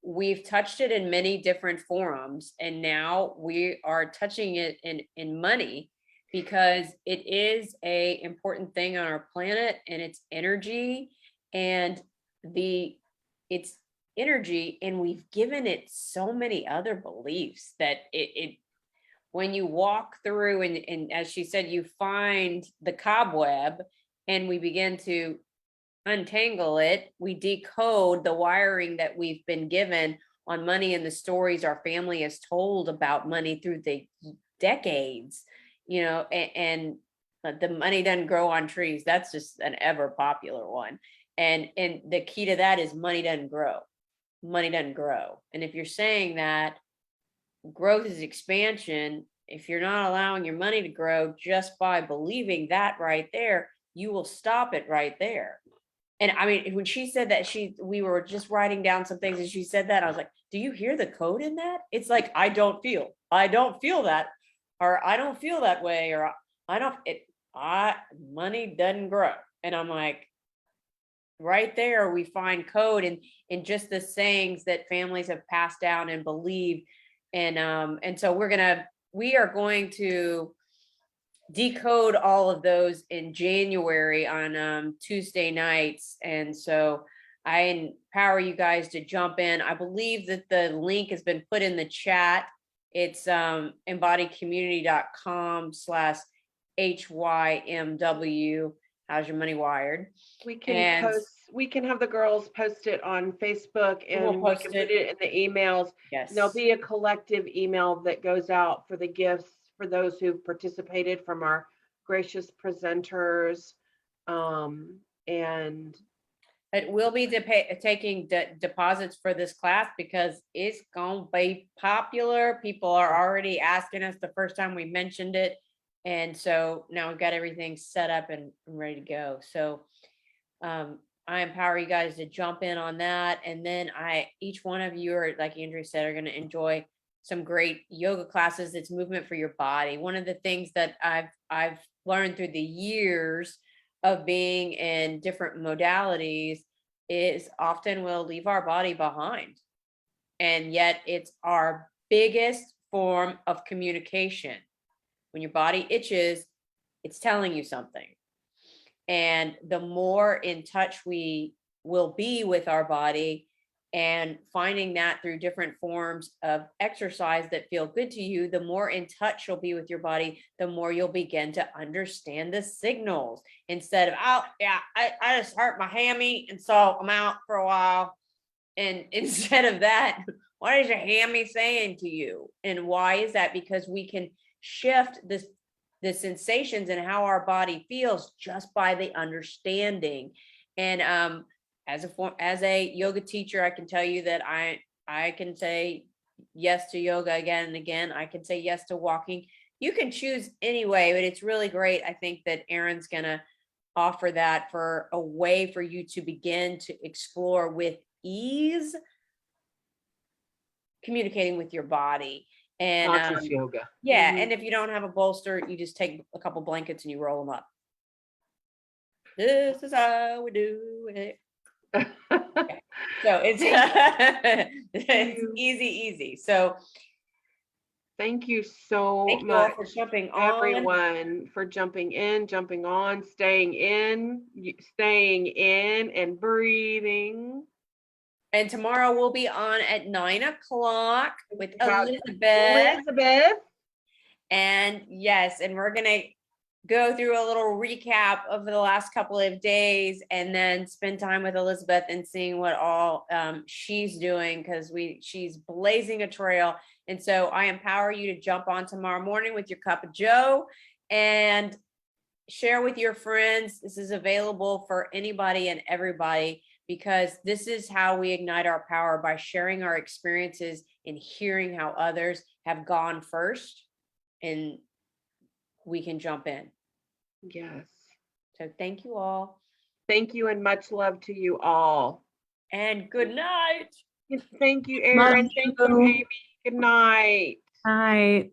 A: We've touched it in many different forums, and now we are touching it in money, because it is a important thing on our planet, and it's energy, and it's energy, and we've given it so many other beliefs that it when you walk through and as she said, you find the cobweb, and we begin to untangle it, we decode the wiring that we've been given on money, and the stories our family has told about money through the decades, and the money doesn't grow on trees. That's just an ever popular one. And the key to that is money doesn't grow. Money doesn't grow. And if you're saying that growth is expansion, if you're not allowing your money to grow just by believing that right there, you will stop it right there. And I mean, when she said that, we were just writing down some things and she said that, I was like, do you hear the code in that? It's like, I don't feel that, or I don't feel that way, or money doesn't grow. And I'm like, right there, we find code in just the sayings that families have passed down and believe. And so we are going to decode all of those in January on Tuesday nights. And so I empower you guys to jump in. I believe that the link has been put in the chat. It's embodycommunity.com/HYMW. How's your money wired?
B: We can have the girls post it on Facebook, and we can put it in the emails.
A: Yes.
B: There'll be a collective email that goes out for the gifts for those who've participated from our gracious presenters. And
A: it will be taking deposits for this class because it's gonna be popular. People are already asking us the first time we mentioned it. And so now we've got everything set up and ready to go. So I empower you guys to jump in on that. And then each one of you are, like Andrea said, are going to enjoy some great yoga classes. It's movement for your body. One of the things that I've learned through the years of being in different modalities is often we'll leave our body behind. And yet it's our biggest form of communication. When your body itches, it's telling you something. And the more in touch we will be with our body and finding that through different forms of exercise that feel good to you, the more in touch you'll be with your body, the more you'll begin to understand the signals instead of, oh yeah, I just hurt my hammy and so I'm out for a while. And instead of that, what is your hammy saying to you? And why is that? Because we can shift the sensations and how our body feels just by the understanding. And as a yoga teacher, I can tell you that I can say yes to yoga again and again. I can say yes to walking. You can choose anyway, but it's really great. I think that Erin's gonna offer that for a way for you to begin to explore with ease, communicating with your body. And
B: conscious yoga.
A: Yeah, and if you don't have a bolster, you just take a couple blankets and you roll them up. This is how we do it. Okay. So it's it's easy. So
B: thank you so
A: thank you
B: much
A: all for jumping on.
B: Everyone for jumping in, jumping on, staying in and breathing.
A: And tomorrow we'll be on at 9 o'clock with Elizabeth. And yes, and we're gonna go through a little recap of the last couple of days and then spend time with Elizabeth and seeing what all she's doing, because she's blazing a trail. And so I empower you to jump on tomorrow morning with your cup of joe and share with your friends. This is available for anybody and everybody, because this is how we ignite our power, by sharing our experiences and hearing how others have gone first, and we can jump in.
B: Yes.
A: So thank you all.
B: Thank you, and much love to you all.
A: And good night.
B: Thank you, Erin. Thank you, Amy. Good night.
E: Night.